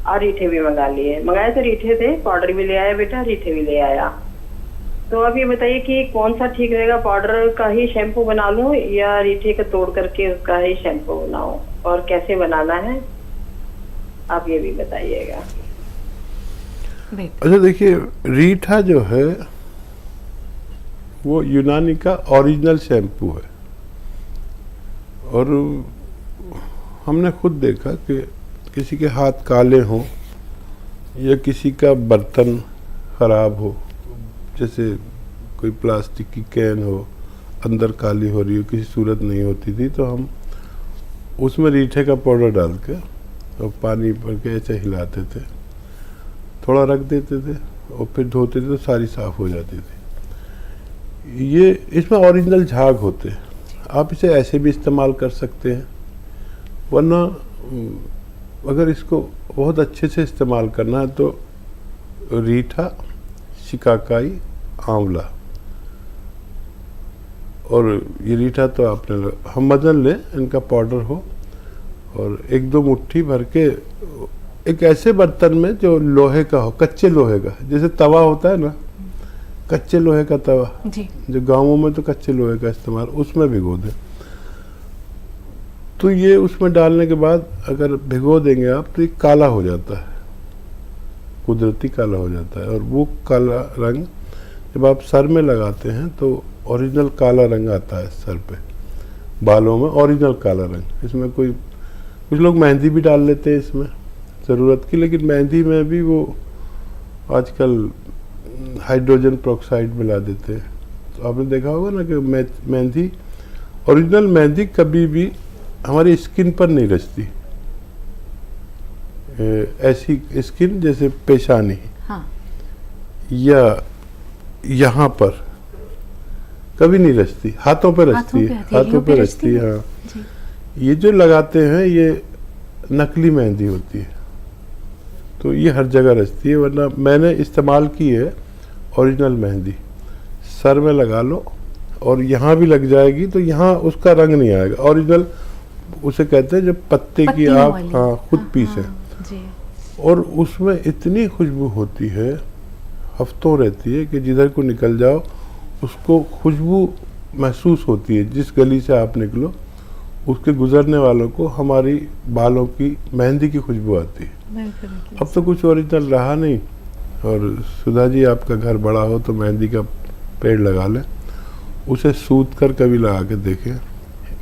H: और रीठे भी मंगा लिए। मंगाए तो रीठे थे, पाउडर भी ले आया बेटा, रीठे भी ले आया। तो अब ये बताइए कि कौन सा ठीक रहेगा, पाउडर का ही शैम्पू बना लूं या रीठे का तोड़ करके उसका ही शैम्पू बनाऊं, और कैसे बनाना है आप ये भी बताइएगा।
B: अच्छा देखिए, रीठा जो है वो यूनानी का ओरिजिनल शैम्पू है, और हमने खुद देखा कि किसी के हाथ काले हों या किसी का बर्तन ख़राब हो, जैसे कोई प्लास्टिक की कैन हो अंदर काली हो रही हो, किसी सूरत नहीं होती थी, तो हम उसमें रीठे का पाउडर डाल के और पानी भर के ऐसे हिलाते थे, थोड़ा रख देते थे और फिर धोते थे तो सारी साफ़ हो जाती थी। ये इसमें ओरिजिनल झाग होते हैं। आप इसे ऐसे भी इस्तेमाल कर सकते हैं, वरना अगर इसको बहुत अच्छे से इस्तेमाल करना है तो रीठा, शिकाकाई, आंवला, और ये रीठा तो आपने हम मदन लें, इनका पाउडर हो, और 1-2 मुट्ठी भर के एक ऐसे बर्तन में जो लोहे का हो, कच्चे लोहे का, जैसे तवा होता है ना, कच्चे लोहे का तवा
A: जी,
B: जो गांवों में तो कच्चे लोहे का इस्तेमाल, उसमें भिगो दें। तो ये उसमें डालने के बाद अगर भिगो देंगे आप तो ये काला हो जाता है, कुदरती काला हो जाता है। और वो काला रंग जब आप सर में लगाते हैं तो ओरिजिनल काला रंग आता है सर पे, बालों में ओरिजिनल काला रंग। इसमें कुछ लोग मेहंदी भी डाल लेते हैं इसमें ज़रूरत की, लेकिन मेहंदी में भी वो आजकल हाइड्रोजन पेरोक्साइड मिला देते हैं। तो आपने देखा होगा ना कि मेहंदी, ओरिजिनल मेहंदी कभी भी हमारी स्किन पर नहीं रचती। ऐसी स्किन जैसे पेशानी, हाँ, या यहाँ पर कभी नहीं रचती, हाथों पे रचती है, हाथों पे रचती है। हाँ, ये जो लगाते हैं ये नकली मेहंदी होती है, तो ये हर जगह रचती है। वरना मैंने इस्तेमाल की है ओरिजिनल मेहंदी, सर में लगा लो और यहाँ भी लग जाएगी तो यहाँ उसका रंग नहीं आएगा। ओरिजिनल उसे कहते हैं जब पत्ते की आप खुद पीसे, और उसमें इतनी खुशबू होती है, हफ्तों रहती है कि जिधर को निकल जाओ उसको खुशबू महसूस होती है। जिस गली से आप निकलो उसके गुजरने वालों को हमारी बालों की मेहंदी की खुशबू आती है।
A: बिल्कुल।
B: अब तो कुछ ओरिजिनल रहा नहीं। और सुधा जी, आपका घर बड़ा हो तो मेहंदी का पेड़ लगा लें, उसे सूत कर कभी लगा के देखें,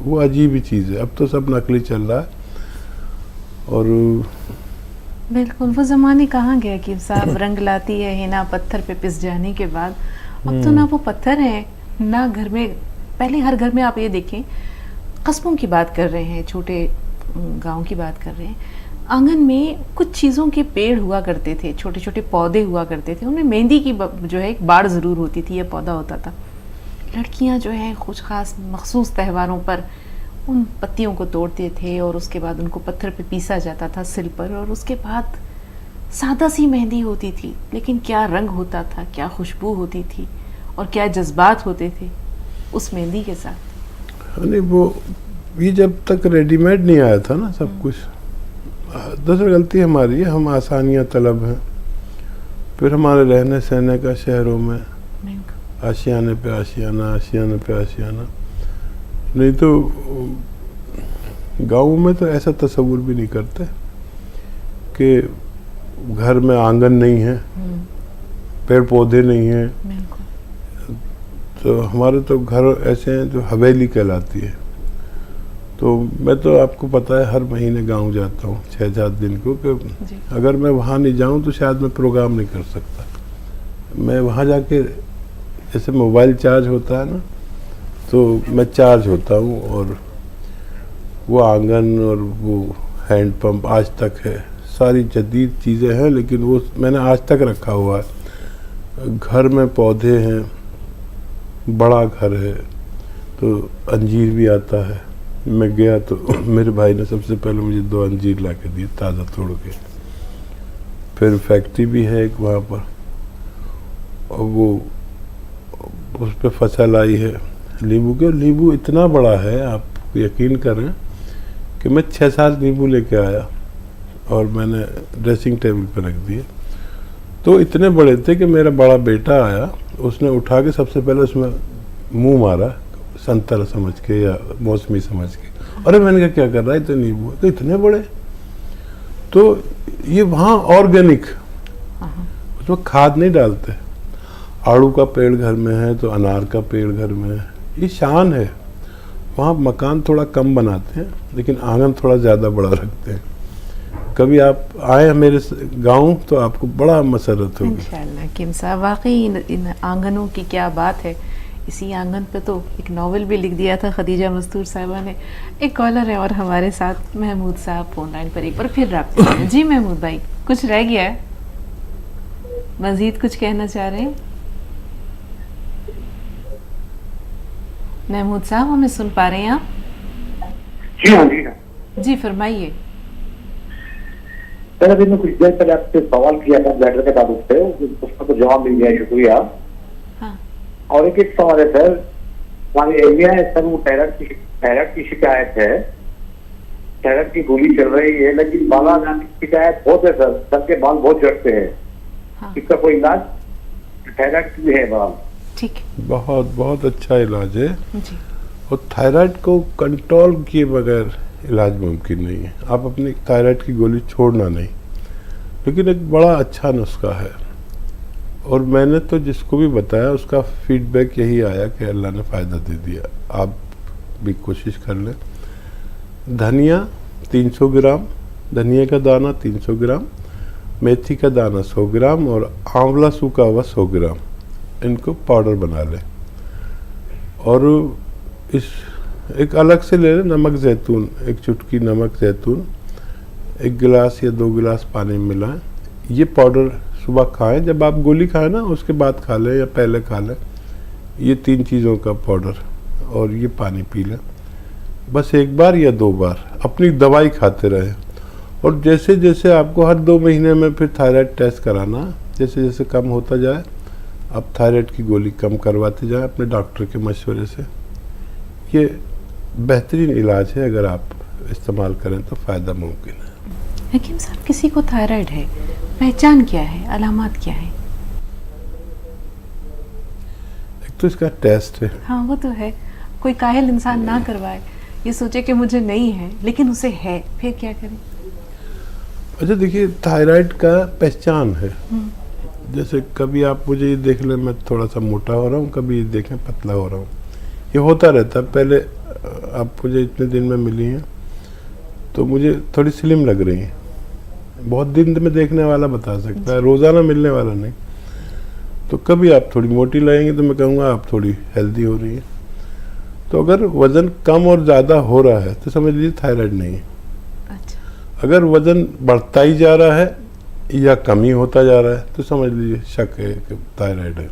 B: वो अजीब ही चीज़ है। अब तो सब नकली चल रहा है। और
A: बिल्कुल, वो ज़माने कहाँ गए कि साहब रंग लाती है हिना पत्थर पे पिस जाने के बाद। अब तो ना वो पत्थर है ना घर में। पहले हर घर में आप ये देखें, कस्बों की बात कर रहे हैं, छोटे गांव की बात कर रहे हैं, आंगन में कुछ चीज़ों के पेड़ हुआ करते थे, छोटे छोटे पौधे हुआ करते थे, उनमें मेहंदी की जो है एक बाड़ ज़रूर होती थी, ये पौधा होता था। लड़कियां जो है कुछ ख़ास मखसूस त्योहारों पर उन पत्तियों को तोड़ते थे और उसके बाद उनको पत्थर पे पीसा जाता था सिल पर, और उसके बाद सादा सी मेहंदी होती थी, लेकिन क्या रंग होता था, क्या खुशबू होती थी और क्या जज्बात होते थे उस मेहंदी के साथ।
B: नहीं, वो ये जब तक रेडीमेड नहीं आया था ना सब कुछ, दूसरी गलती हमारी है, हम आसानियाँ तलब हैं। फिर हमारे रहने सहने का शहरों में आशियाने पे आशियाना, आशियाने पे आशियाना। नहीं तो गाँव में तो ऐसा तस्वुर भी नहीं करते कि घर में आंगन नहीं है, पेड़ पौधे नहीं हैं। तो हमारे तो घर ऐसे हैं जो हवेली कहलाती है। तो मैं तो आपको पता है हर महीने गांव जाता हूँ 6-7 दिन को, कि अगर मैं वहाँ नहीं जाऊँ तो शायद मैं प्रोग्राम नहीं कर सकता। मैं वहाँ जाके, जैसे मोबाइल चार्ज होता है ना, तो मैं चार्ज होता हूँ। और वो आंगन और वो हैंडपम्प आज तक है, सारी जदीद चीज़ें हैं, लेकिन वो मैंने आज तक रखा हुआ है। घर में पौधे हैं, बड़ा घर है, तो अंजीर भी आता है। मैं गया तो मेरे भाई ने सबसे पहले मुझे 2 अंजीर ला के दिए ताज़ा तोड़ के। फिर फैक्ट्री भी है एक वहाँ पर, और वो उस पर फसल आई है नींबू के। नींबू इतना बड़ा है, आप यकीन करें कि मैं 6-7 नींबू लेके आया और मैंने ड्रेसिंग टेबल पर रख दिए। तो इतने बड़े थे कि मेरा बड़ा बेटा आया, उसने उठा के सबसे पहले उसमें मुंह मारा, संतरा समझ के या मौसमी समझ के। अरे मैंने कहा क्या कर रहा है, इतने नींबू तो इतने बड़े। तो ये वहाँ ऑर्गेनिक, उसमें खाद नहीं डालते। आड़ू का पेड़ घर में है तो अनार का पेड़ घर में है, ये शान है। वहाँ मकान थोड़ा कम बनाते हैं लेकिन आंगन थोड़ा ज़्यादा बड़ा रखते हैं। कभी आप आए मेरे गांव तो आपको बड़ा मसरत होगी
A: इंशाअल्लाह। किम साहब, वाकई इन आंगनों की क्या बात है। इसी आंगन पे तो एक नावल भी लिख दिया था खदीजा मस्तूर साहिबा ने। एक कॉलर है और हमारे साथ महमूद साहब फोन लाइन पर एक बार फिर राब्ते में। जी महमूद भाई, कुछ रह गया है, मजीद कुछ कहना चाह रहे हैं? महमूद साहब, हमें सुन पा रहे हैं आप?
G: जी हाँ, जी हाँ।
A: जी फरमाइए।
G: सर, अभी मैं कुछ देर पहले आपसे सवाल किया था लेटर के ताल्लुक से, उसका तो जवाब मिल गया, शुक्रिया।
A: हाँ।
G: और एक सवाल है सर, हमारे एरिया है सर, वो थायराइड की शिकायत है, थायराइड की गोली चल रही है, लेकिन बाला जाने की शिकायत बहुत है सर, सबके बाल बहुत झड़ते हैं।
A: हाँ।
G: इसका कोई इलाज थायराइड की है बाल?
A: ठीक,
B: बहुत बहुत अच्छा इलाज है।
A: जी।
B: और थायराइड को कंट्रोल किए बगैर इलाज मुमकिन नहीं है। आप अपनी थायराइड की गोली छोड़ना नहीं, लेकिन एक बड़ा अच्छा नुस्खा है। और मैंने तो जिसको भी बताया उसका फीडबैक यही आया कि अल्लाह ने फ़ायदा दे दिया। आप भी कोशिश कर लें। धनिया 300 ग्राम, धनिया का दाना 300 ग्राम, मेथी का दाना 100 ग्राम और आंवला सूखा हुआ 100 ग्राम, इनको पाउडर बना लें। और इस एक अलग से ले लें नमक जैतून, एक चुटकी नमक जैतून 1 गिलास या 2 गिलास पानी में मिलाएं। ये पाउडर सुबह खाएं, जब आप गोली खाएं ना उसके बाद खा लें या पहले खा लें। ये 3 चीज़ों का पाउडर और ये पानी पी लें, बस 1 बार या 2 बार। अपनी दवाई खाते रहें। और जैसे जैसे आपको हर 2 महीने में फिर थायराइड टेस्ट कराना, जैसे जैसे कम होता जाए आप थायराइड की गोली कम करवाते जाएं अपने डॉक्टर के मशवरे से। ये बेहतरीन इलाज है, अगर आप इस्तेमाल करें तो फ़ायदा मुमकिन है।
A: हकीम साहब, किसी को थायराइड है, पहचान क्या है, अलामत क्या है?
B: एक तो इसका टेस्ट है।
A: हाँ वो तो है, कोई काहिल इंसान ना करवाए ये सोचे कि मुझे नहीं है लेकिन उसे है, फिर क्या करें?
B: अच्छा देखिए, थायराइड का पहचान है। जैसे कभी आप मुझे ये देख लें मैं थोड़ा सा मोटा हो रहा हूँ, कभी ये देखें पतला हो रहा हूँ, ये होता रहता है। पहले आप मुझे इतने दिन में मिली हैं तो मुझे थोड़ी स्लिम लग रही हैं, बहुत दिन में देखने वाला बता सकता है, रोज़ाना मिलने वाला नहीं। तो कभी आप थोड़ी मोटी लगेंगे तो मैं कहूँगा आप थोड़ी हेल्दी हो रही हैं। तो अगर वज़न कम और ज़्यादा हो रहा है तो समझ लीजिए थायराइड नहीं है।
A: अच्छा।
B: अगर वज़न बढ़ता ही जा रहा है या कम ही होता जा रहा है तो समझ लीजिए शक है कि थायराइड है।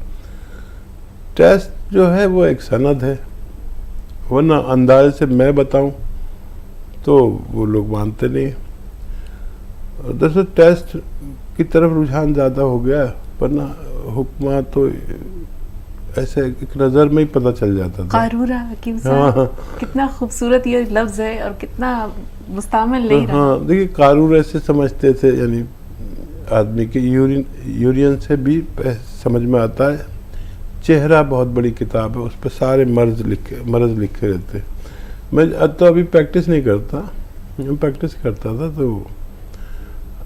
B: टेस्ट जो है वो एक सनद है, वरना अंदाजे से मैं बताऊं तो वो लोग मानते नहीं। दरअसल टेस्ट की तरफ रुझान ज़्यादा हो गया, वरना हुक्मा तो ऐसे एक नज़र में ही पता चल जाता था।
A: कारूरा हकीम साहब, कितना खूबसूरत ये लफ्ज़ है और कितना मुस्तामिल ले रहा।
B: हाँ देखिए, कारूर ऐसे समझते थे, यानी आदमी के यूरियन से भी समझ में आता है। चेहरा बहुत बड़ी किताब है, उस पर सारे मर्ज लिखे रहते हैं। मैं तो अभी प्रैक्टिस नहीं करता, मैं प्रैक्टिस करता था तो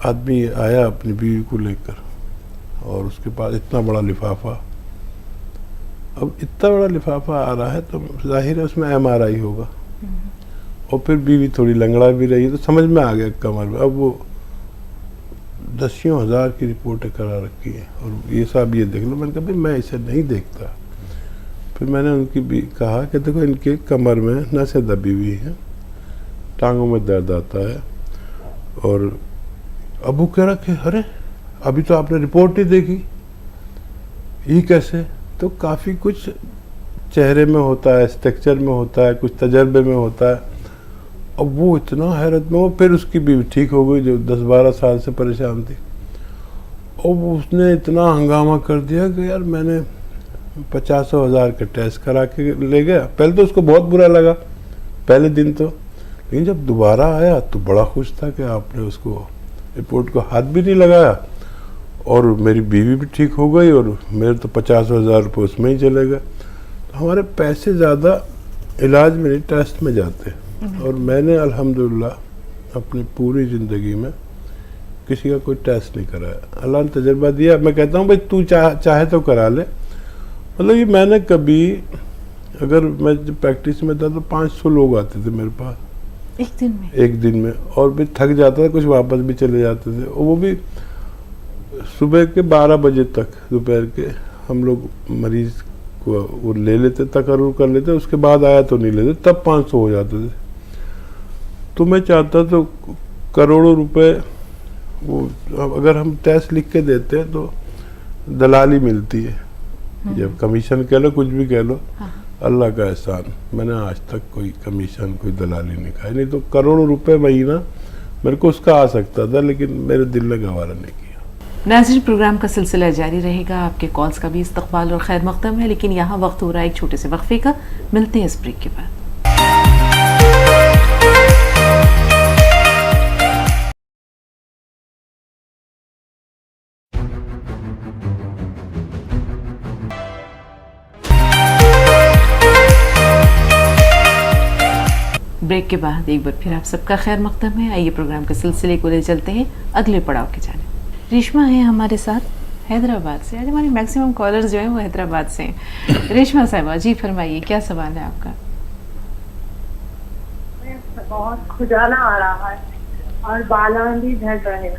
B: आदमी आया अपनी बीवी को लेकर और उसके पास इतना बड़ा लिफाफा। अब इतना बड़ा लिफाफा आ रहा है तो जाहिर है उसमें MRI होगा, और फिर बीवी थोड़ी लंगड़ा भी रही तो समझ में आ गया कमर में। अब वो दसियों हज़ार की रिपोर्टें करा रखी है और ये सब ये देख लो। मैंने कहा भाई मैं इसे नहीं देखता। फिर मैंने उनकी भी कहा कि देखो इनके कमर में नसें दबी हुई हैं, टांगों में दर्द आता है। और अबू कह रहा कि अरे अभी तो आपने रिपोर्ट नहीं देखी, ये कैसे? तो काफ़ी कुछ चेहरे में होता है, स्ट्रक्चर में होता है, कुछ तजर्बे में होता है। अब वो इतना हैरत में, वो फिर उसकी भी ठीक हो गई जो 10-12 साल से परेशान थी। और उसने इतना हंगामा कर दिया कि यार मैंने 50,000 का टेस्ट करा के ले गया। पहले तो उसको बहुत बुरा लगा पहले दिन तो, लेकिन जब दोबारा आया तो बड़ा खुश था कि आपने उसको रिपोर्ट को हाथ भी नहीं लगाया और मेरी बीवी भी ठीक हो गई और मेरे तो 50,000 रुपये उसमें ही चले गए। तो हमारे पैसे ज़्यादा इलाज में नहीं, टेस्ट में जाते हैं। और मैंने अल्हम्दुलिल्लाह अपनी पूरी ज़िंदगी में किसी का कोई टेस्ट नहीं कराया। अल्लाह ने तजर्बा दिया। मैं कहता हूँ भाई तू चाहे तो करा ले। मतलब ये मैंने कभी, अगर मैं जब प्रैक्टिस में था तो 500 लोग आते थे मेरे पास एक दिन में, और भी थक जाता था, कुछ वापस भी चले जाते थे। और वो भी सुबह के 12 बजे तक, दोपहर के हम लोग मरीज़ को वो ले लेते, तकर्रुर कर लेते, उसके बाद आया तो नहीं लेते, तब 500 हो जाते थे। तो मैं चाहता तो करोड़ों रुपए वो अगर हम टेस्ट लिख के देते हैं तो दलाली मिलती है, जब कमीशन कह लो, कुछ भी कह लो। अल्लाह का एहसान, मैंने आज तक कोई कमीशन, कोई दलाली नहीं खाई। नहीं तो करोड़ों रुपए महीना मेरे को उसका आ सकता था, लेकिन मेरे दिल ने गवारा नहीं किया।
A: नाज़रीन, प्रोग्राम का सिलसिला जारी रहेगा, आपके कॉल्स का भी इस्तकबाल और खैर मक़दम है, लेकिन यहाँ वक्त हो रहा है एक छोटे से वक्फे का। मिलते हैं इस ब्रेक के बाद। ब्रेक के बाद एक बार फिर आप सबका खैर मक़दम है। आइए प्रोग्राम के सिलसिले को ले चलते हैं अगले पड़ाव की जानिब। रेशमा है हमारे साथ हैदराबाद से। आज हमारे मैक्सिमम कॉलर्स जो हैं वो हैदराबाद से हैं। रेशमा साहिबा जी फरमाइए, क्या सवाल है आपका?
I: बहुत खुजाला आ रहा है और बाला भी झड़ रहे हैं।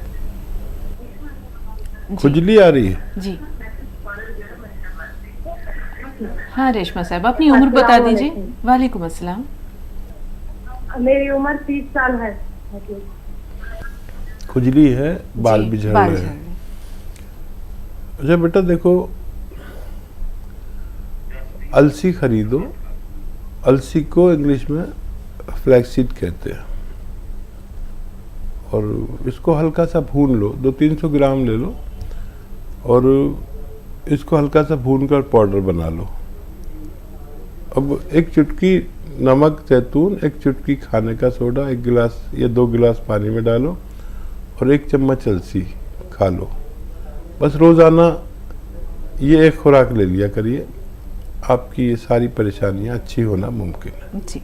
B: खुजली आ रही है
A: जी। हाँ रेशमा साहिबा, अपनी उम्र बता दीजिए। वालेकुम अस्सलाम।
I: मेरी उम्र 30 साल है।
B: खुजली है, बाल भी झड़ रहे हैं। अच्छा बेटा देखो, अलसी खरीदो। अलसी को इंग्लिश में फ्लैक्सीड कहते हैं, और इसको हल्का सा भून लो, 200-300 ग्राम ले लो और इसको हल्का सा भून कर पाउडर बना लो। अब एक चुटकी नमक, जैतून, एक चुटकी खाने का सोडा, 1 गिलास या 2 गिलास पानी में डालो और 1 चम्मच अलसी खा लो। बस रोज़ाना ये एक खुराक ले लिया करिए, आपकी ये सारी परेशानियां अच्छी होना मुमकिन है।
A: जी,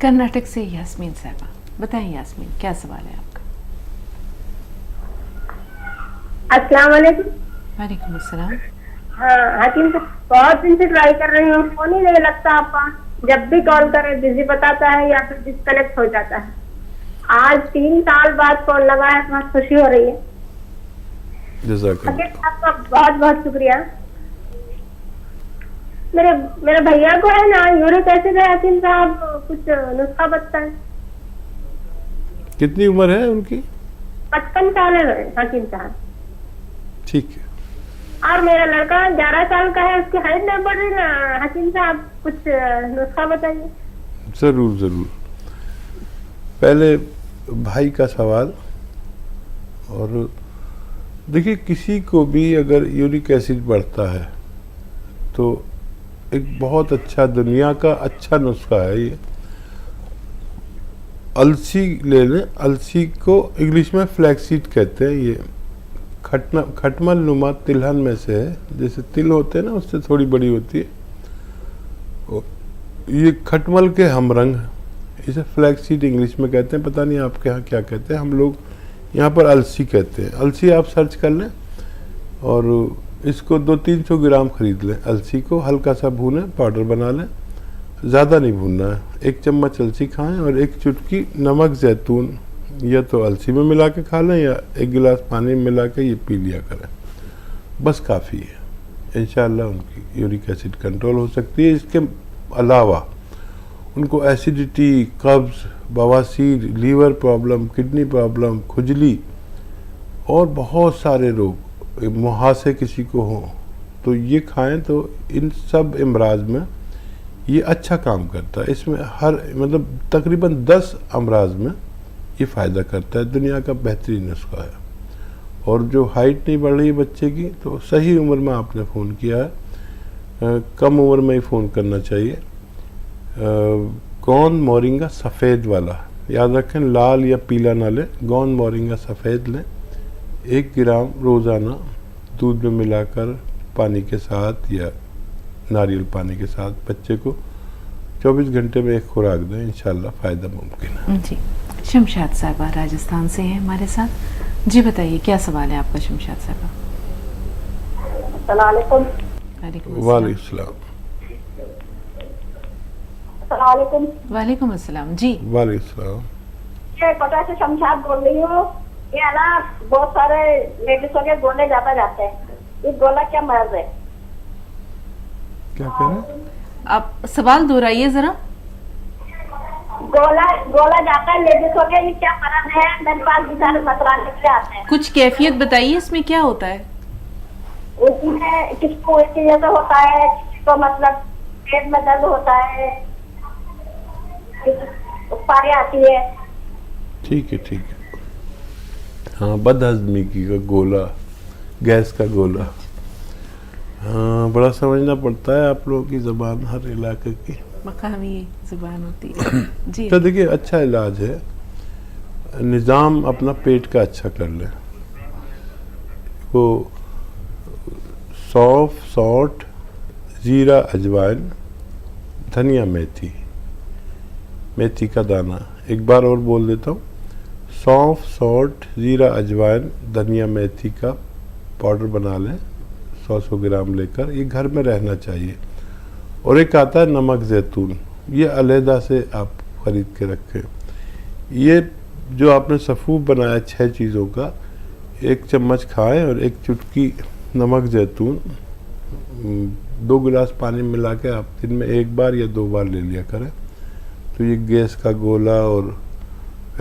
A: कर्नाटक से यास्मीन साहबा, बताएं यास्मीन क्या सवाल है आपका?
C: अस्सलाम वालेकुम।
A: वालेकुम अस्सलाम।
C: हाँ हकीम साहब, बहुत दिन से ट्राई कर रही हूँ, फोन ही नहीं लगता आपका। जब भी कॉल करे बिजी बताता है या फिर डिस्कनेक्ट हो जाता है। आज 3 साल बाद फोन लगा है, बहुत खुशी हो रही है। हकीम साहब का बहुत बहुत शुक्रिया। मेरे भैया को है ना यूरिक एसिड है हकीम साहब, कुछ नुस्खा बताएं।
B: कितनी उम्र है उनकी?
C: 55 साल है हकीम साहब।
B: ठीक है।
C: और मेरा लड़का 11 साल का है, उसकी हाइट नहीं बढ़ रही ना हकीम साहब, कुछ नुस्खा बताइए।
B: जरूर जरूर। पहले भाई का सवाल, और देखिए किसी को भी अगर यूरिक एसिड बढ़ता है तो एक बहुत अच्छा दुनिया का अच्छा नुस्खा है ये। अलसी ले लें। अलसी को इंग्लिश में फ्लैक्सीड कहते हैं। ये खटमल नुमा तिलहन में से है, जैसे तिल होते हैं ना उससे थोड़ी बड़ी होती है। ये खटमल के हमरंग, इसे फ्लैक्सीड इंग्लिश में कहते हैं, पता नहीं आपके यहाँ क्या कहते हैं, हम लोग यहाँ पर अलसी कहते हैं। अलसी आप सर्च कर लें और इसको 200-300 ग्राम खरीद लें। अलसी को हल्का सा भूनें, पाउडर बना लें, ज़्यादा नहीं भूनना है। 1 चम्मच अलसी खाएं और 1 चुटकी नमक जैतून या तो अलसी में मिला के खा लें या 1 गिलास पानी में मिला के ये पी लिया करें, बस काफ़ी है। इंशाअल्लाह उनकी यूरिक एसिड कंट्रोल हो सकती है। इसके अलावा उनको एसिडिटी, कब्ज़, बवासीर, लीवर प्रॉब्लम, किडनी प्रॉब्लम, खुजली और बहुत सारे रोग, मुहासे किसी को हो तो ये खाएं तो इन सब अमराज में ये अच्छा काम करता है। इसमें हर मतलब तकरीबन 10 अमराज में ये फ़ायदा करता है। दुनिया का बेहतरीन नुस्खा है। और जो हाइट नहीं बढ़ रही है बच्चे की, तो सही उम्र में आपने फ़ोन किया है, कम उम्र में ही फ़ोन करना चाहिए। गोंद मोरिंगा सफ़ेद वाला, याद रखें, लाल या पीला ना लें, गोंद मोरिंगा सफ़ेद लें। 1 ग्राम रोज़ाना दूध में मिलाकर पानी के साथ या नारियल पानी के साथ बच्चे को 24 घंटे में एक खुराक दें, इंशाल्लाह फ़ायदा मुमकिन है। जी।
A: शमशाद साहिबा राजस्थान से हैं हमारे साथ। जी बताइए क्या सवाल है आपका शमशाद साहिबा?
C: अस्सलामुअलैकुम।
B: वालेकुम
A: वालेकुम अस्सलाम। जी
B: वालेकुम।
C: ये कोटा से शमशाद बोल रही हूँ। ये है ना बहुत सारे लेडीजों के गोले ज्यादा जाते हैं, ये गोला क्या मर्ज है?
B: क्या कह रहे हैं
A: आप? सवाल दोहराइए जरा।
C: गोला जाता है लेडीजों के, ये क्या मर्ज है? मेरे पास भी सारे मतराने के आते हैं।
A: कुछ कैफियत बताइए, इसमें क्या होता है?
C: उसमें किसको इस चीज से होता है, किसी को मतलब पेट में दर्द होता है, पारी आती है।
B: ठीक है ठीक है। हाँ, बदहजमी की का गोला, गैस का गोला। हाँ, बड़ा समझना पड़ता है आप लोगों की ज़बान, हर इलाके की
A: मकामी ज़ुबान होती है। जी
B: तो देखिए अच्छा इलाज है, निज़ाम अपना पेट का अच्छा कर ले। वो सौंफ, सौंठ, ज़ीरा, अजवाइन, धनिया, मेथी, मेथी का दाना, एक बार और बोल देता हूँ, सौंफ, सौंठ, ज़ीरा, अजवाइन, धनिया, मेथी का पाउडर बना लें 100 ग्राम लेकर, ये घर में रहना चाहिए। और एक आता है नमक जैतून, ये अलहदा से आप ख़रीद के रखें। ये जो आपने सफ़ूफ बनाया 6 चीज़ों का, 1 चम्मच खाएं और 1 चुटकी नमक जैतून 2 गिलास पानी मिला के आप दिन में 1 बार या 2 बार ले लिया करें। तो ये गैस का गोला और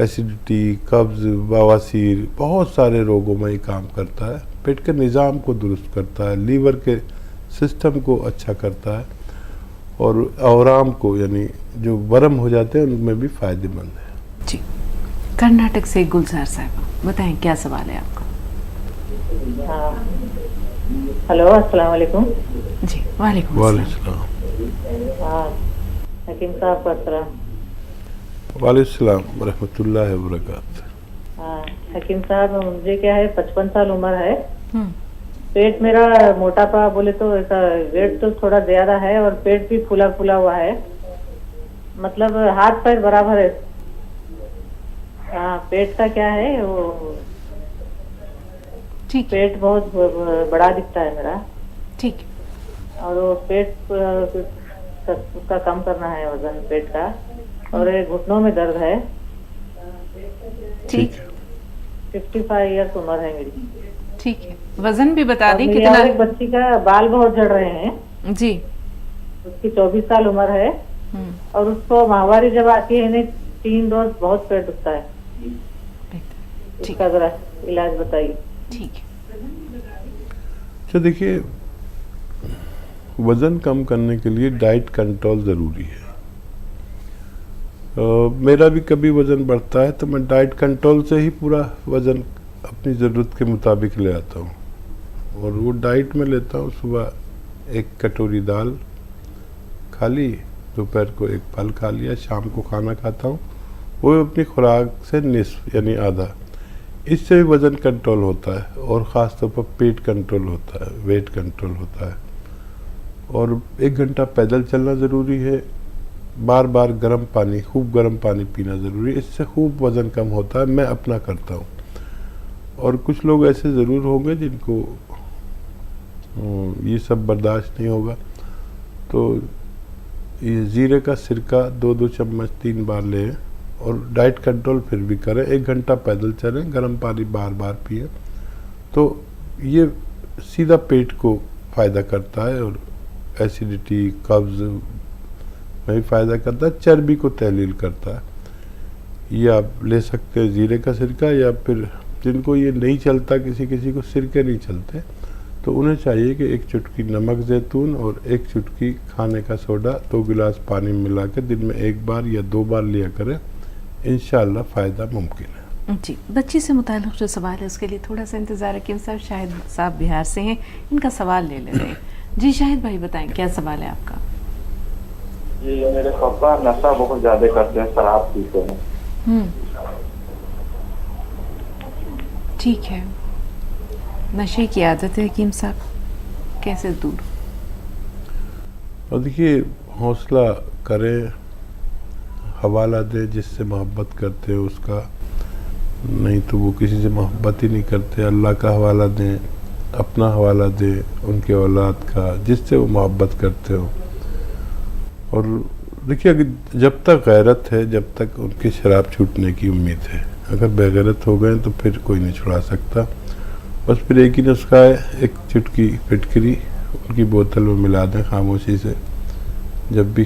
B: एसिडिटी, कब्ज़, बवासीर, बहुत सारे रोगों में ये काम करता है। पेट के निज़ाम को दुरुस्त करता है, लीवर के सिस्टम को अच्छा करता है और आराम को, यानी जो वर्म हो जाते हैं उनमें भी फ़ायदेमंद है।
A: जी। कर्नाटक से गुलजार साहब, बताएं क्या सवाल है आपका?
J: हेलो, अस्सलाम वालेकुम।
A: जी वालेकुम अस्सलाम।
J: हकीम साहब का सलाम।
B: वालेकुम रहमतुल्लाहि व बरकातहू।
J: हकीम साहब, मुझे क्या है 55 साल उम्र है। पेट मेरा मोटापा बोले तो ऐसा, वेट तो थोड़ा ज्यादा है और पेट भी फूला फूला हुआ है। मतलब हाथ पैर बराबर है। हाँ, पेट का क्या है वो,
A: ठीक
J: पेट बहुत बड़ा दिखता है मेरा,
A: ठीक
J: और वो पेट उसका कम करना है, वजन पेट का, और ये घुटनों में दर्द है।
A: ठीक
J: 55 ईयर्स उम्र है मेरी।
A: ठीक है, वजन भी बता
J: और
A: दें
J: मेरी
A: कितना?
J: और एक बच्ची का बाल बहुत झड़ रहे हैं
A: जी।
J: उसकी 24 साल उम्र है, और उसको माहवारी जब आती है नहीं 3 रोज बहुत पेट दुखता है। इसका जरा इलाज बताइए।
A: ठीक है।
B: अच्छा देखिए, वज़न कम करने के लिए डाइट कंट्रोल ज़रूरी है। मेरा भी कभी वज़न बढ़ता है तो मैं डाइट कंट्रोल से ही पूरा वज़न अपनी ज़रूरत के मुताबिक ले आता हूँ, और वो डाइट में लेता हूँ। सुबह 1 कटोरी दाल खा ली, दोपहर को 1 फल खा लिया, शाम को खाना खाता हूँ, वो अपनी खुराक से निस्फ यानी आधा। इससे भी वज़न कंट्रोल होता है, और ख़ास तौर पर पेट कंट्रोल होता है, वेट कंट्रोल होता है। और 1 घंटा पैदल चलना ज़रूरी है। बार बार गर्म पानी, खूब गर्म पानी पीना ज़रूरी है, इससे खूब वज़न कम होता है। मैं अपना करता हूँ। और कुछ लोग ऐसे ज़रूर होंगे जिनको ये सब बर्दाश्त नहीं होगा, तो ये ज़ीरे का सिरका 2-2 चम्मच 3 बार लें, और डाइट कंट्रोल फिर भी करें। 1 घंटा पैदल चलें, गर्म पानी बार बार पिए, तो ये सीधा पेट को फ़ायदा करता है, और एसिडिटी, कब्ज़ में भी फ़ायदा करता है, चर्बी को तहलील करता है। ये आप ले सकते हैं ज़ीरे का सिरका, या फिर जिनको ये नहीं चलता, किसी किसी को सिरके नहीं चलते, तो उन्हें चाहिए कि 1 चुटकी नमक ज़ैतून और 1 चुटकी खाने का सोडा 2 गिलास पानी में मिला के दिन में 1 बार या 2 बार लिया करें। इंशाअल्लाह फ़ायदा मुमकिन है।
A: जी, बच्ची से मुताल्लिक़ जो सवाल है उसके लिए थोड़ा सा इंतज़ार रखिए साहब। शाहिद साहब बिहार से हैं, इनका सवाल ले लेते हैं। जी शाहिद भाई बताएं, क्या सवाल है आपका?
K: जी, मेरे पापा नशा बहुत ज़्यादा करते हैं, शराब पीते हैं।
A: ठीक है, नशे की आदत है हकीम साहब, कैसे दूर?
B: और देखिए, हौसला करें, हवाला दें जिससे मोहब्बत करते हो उसका, नहीं तो वो किसी से मोहब्बत ही नहीं करते। अल्लाह का हवाला दें, अपना हवाला दें, उनके औलाद का, जिससे वो मोहब्बत करते हो। और देखिए, अगर जब तक गैरत है, जब तक उनकी शराब छूटने की उम्मीद है। अगर बेगैरत हो गए तो फिर कोई नहीं छुड़ा सकता। बस फिर एक ही नुस्खा है, 1 चुटकी फिटकरी उनकी बोतल में मिला दें खामोशी से। जब भी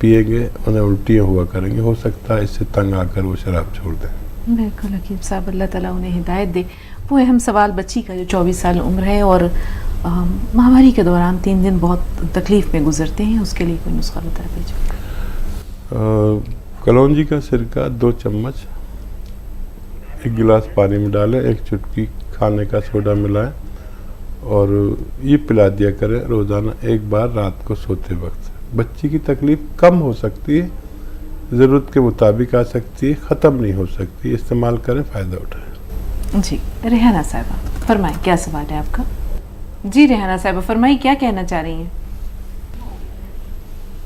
B: पिएंगे उन्हें उल्टियाँ हुआ करेंगे, हो सकता है इससे तंग आकर वो शराब छोड़ दें।
A: बिल्कुल हकीम साहब, अल्लाह ताला उन्हें हिदायत दे। वो अहम सवाल बच्ची का जो 24 साल उम्र है, और महामारी के दौरान 3 दिन बहुत तकलीफ़ में गुजरते हैं, उसके लिए कोई नुस्खा बता दीजिए।
B: कलौंजी का सिरका 2 चम्मच 1 गिलास पानी में डालें, 1 चुटकी खाने का सोडा मिलाएं, और ये पिला दिया करें रोज़ाना 1 बार रात को सोते वक्त। बच्ची की तकलीफ़ कम हो सकती है, ज़रूरत के मुताबिक आ सकती है, ख़त्म नहीं हो सकती। इस्तेमाल करें, फ़ायदा उठाएं।
A: जी रेहाना साहिबा फरमाएं, क्या सवाल है आपका? जी रेहाना साहिबा फरमाइए, क्या कहना चाह रही हैं?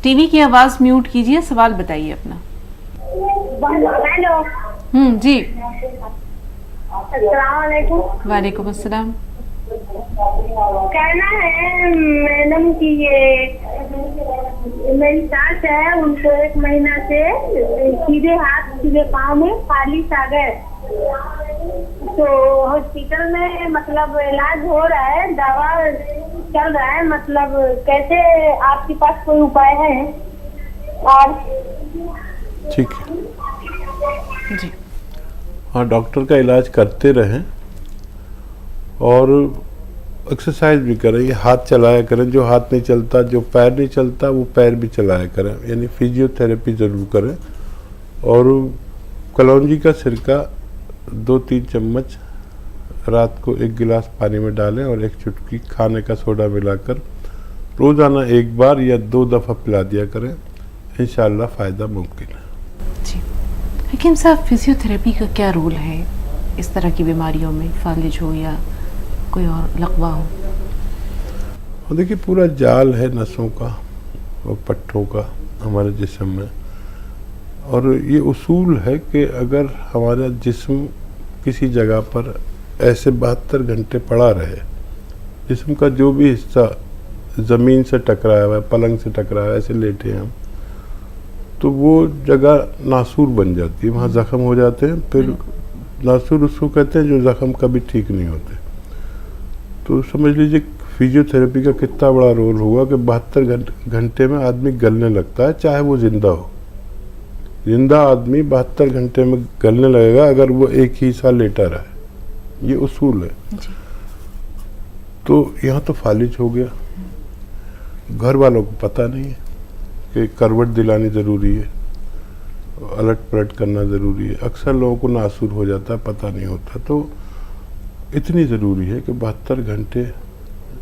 A: टीवी की आवाज़ म्यूट कीजिए, सवाल बताइए अपना।
C: हेलो।
A: जी।
C: अस्सलाम वालेकुम।
A: वालेकुम अस्सलाम।
C: कहना है मैडम कि ये मेरी सास है, उनको 1 महीना से सीधे हाथ सीधे पाँव में फालिश आ गए, तो हॉस्पिटल में मतलब इलाज हो रहा है, दवा चल रहा है, मतलब कैसे आपके पास कोई उपाय है? और
B: ठीक है जी, हाँ, डॉक्टर का इलाज करते रहें, और एक्सरसाइज भी करें। ये हाथ चलाया करें, जो हाथ नहीं चलता, जो पैर नहीं चलता, वो पैर भी चलाया करें, यानी फिजियोथेरेपी ज़रूर करें। और कलौंजी का सिरका 2-3 चम्मच रात को 1 गिलास पानी में डालें, और 1 चुटकी खाने का सोडा मिलाकर रोज़ाना 1 बार या 2 दफ़ा पिला दिया करें। इंशाअल्लाह फ़ायदा मुमकिन है।
A: जी हकीम साहब, फिजियोथेरेपी का क्या रोल है इस तरह की बीमारियों में, फालिज हो या कोई और लकवा हो?
B: और देखिए, पूरा जाल है नसों का और पट्टों का हमारे जिस्म में। और ये उसूल है कि अगर हमारा जिस्म किसी जगह पर ऐसे 72 घंटे पड़ा रहे, जिस्म का जो भी हिस्सा ज़मीन से टकराया हुआ है, पलंग से टकराया है, ऐसे लेटे हैं हम, तो वो जगह नासूर बन जाती है, वहाँ ज़ख़म हो जाते हैं। फिर नासूर उसको कहते हैं जो ज़ख़म कभी ठीक नहीं होते। तो समझ लीजिए फिजियोथेरेपी का कितना बड़ा रोल हुआ कि 72 घंटे में आदमी गलने लगता है, चाहे वो ज़िंदा हो। ज़िंदा आदमी 72 घंटे में गलने लगेगा अगर वो एक ही साल लेटा रहे। ये उसूल है। तो यहाँ तो फालिज हो गया, घर वालों को पता नहीं है कि करवट दिलानी ज़रूरी है, अलट पलट करना ज़रूरी है। अक्सर लोगों को नासूर हो जाता है, पता नहीं होता। तो इतनी ज़रूरी है कि 72 घंटे,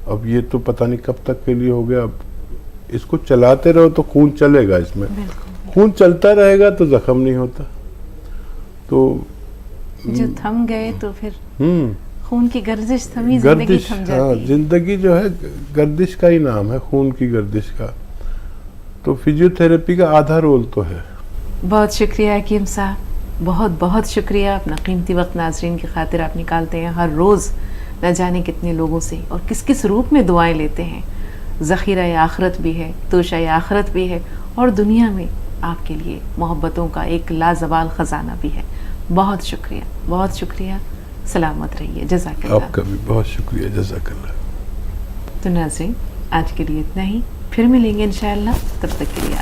B: अब ये तो पता नहीं कब तक के लिए हो गया। अब इसको चलाते रहो तो खून चलेगा, इसमें खून चलता रहेगा तो जख्म नहीं होता। तो
A: जो थम गए तो फिर खून की गर्दिश थमी, जिंदगी थम जाती है।
B: जिंदगी जो है गर्दिश का ही नाम है, खून की गर्दिश का। तो फिजियोथेरेपी का आधा रोल तो है।
A: बहुत शुक्रिया हकीम साहब, बहुत बहुत शुक्रिया। अपना कीमती वक्त नाजरीन की खातिर आप निकालते हैं हर रोज़, न जाने कितने लोगों से और किस किस रूप में दुआएं लेते हैं। ज़ख़ीरा आखरत भी है, तोशा आखरत भी है, और दुनिया में आपके लिए मोहब्बतों का एक लाजवाल ख़जाना भी है। बहुत शुक्रिया, बहुत शुक्रिया। सलामत रहिए। जज़ाकल्लाह।
B: आपका भी बहुत शुक्रिया। जज़ाकल्लाह।
A: तो नाज़रीन, आज के लिए इतना ही, फिर मिलेंगे इंशाअल्लाह। तब तक के लिए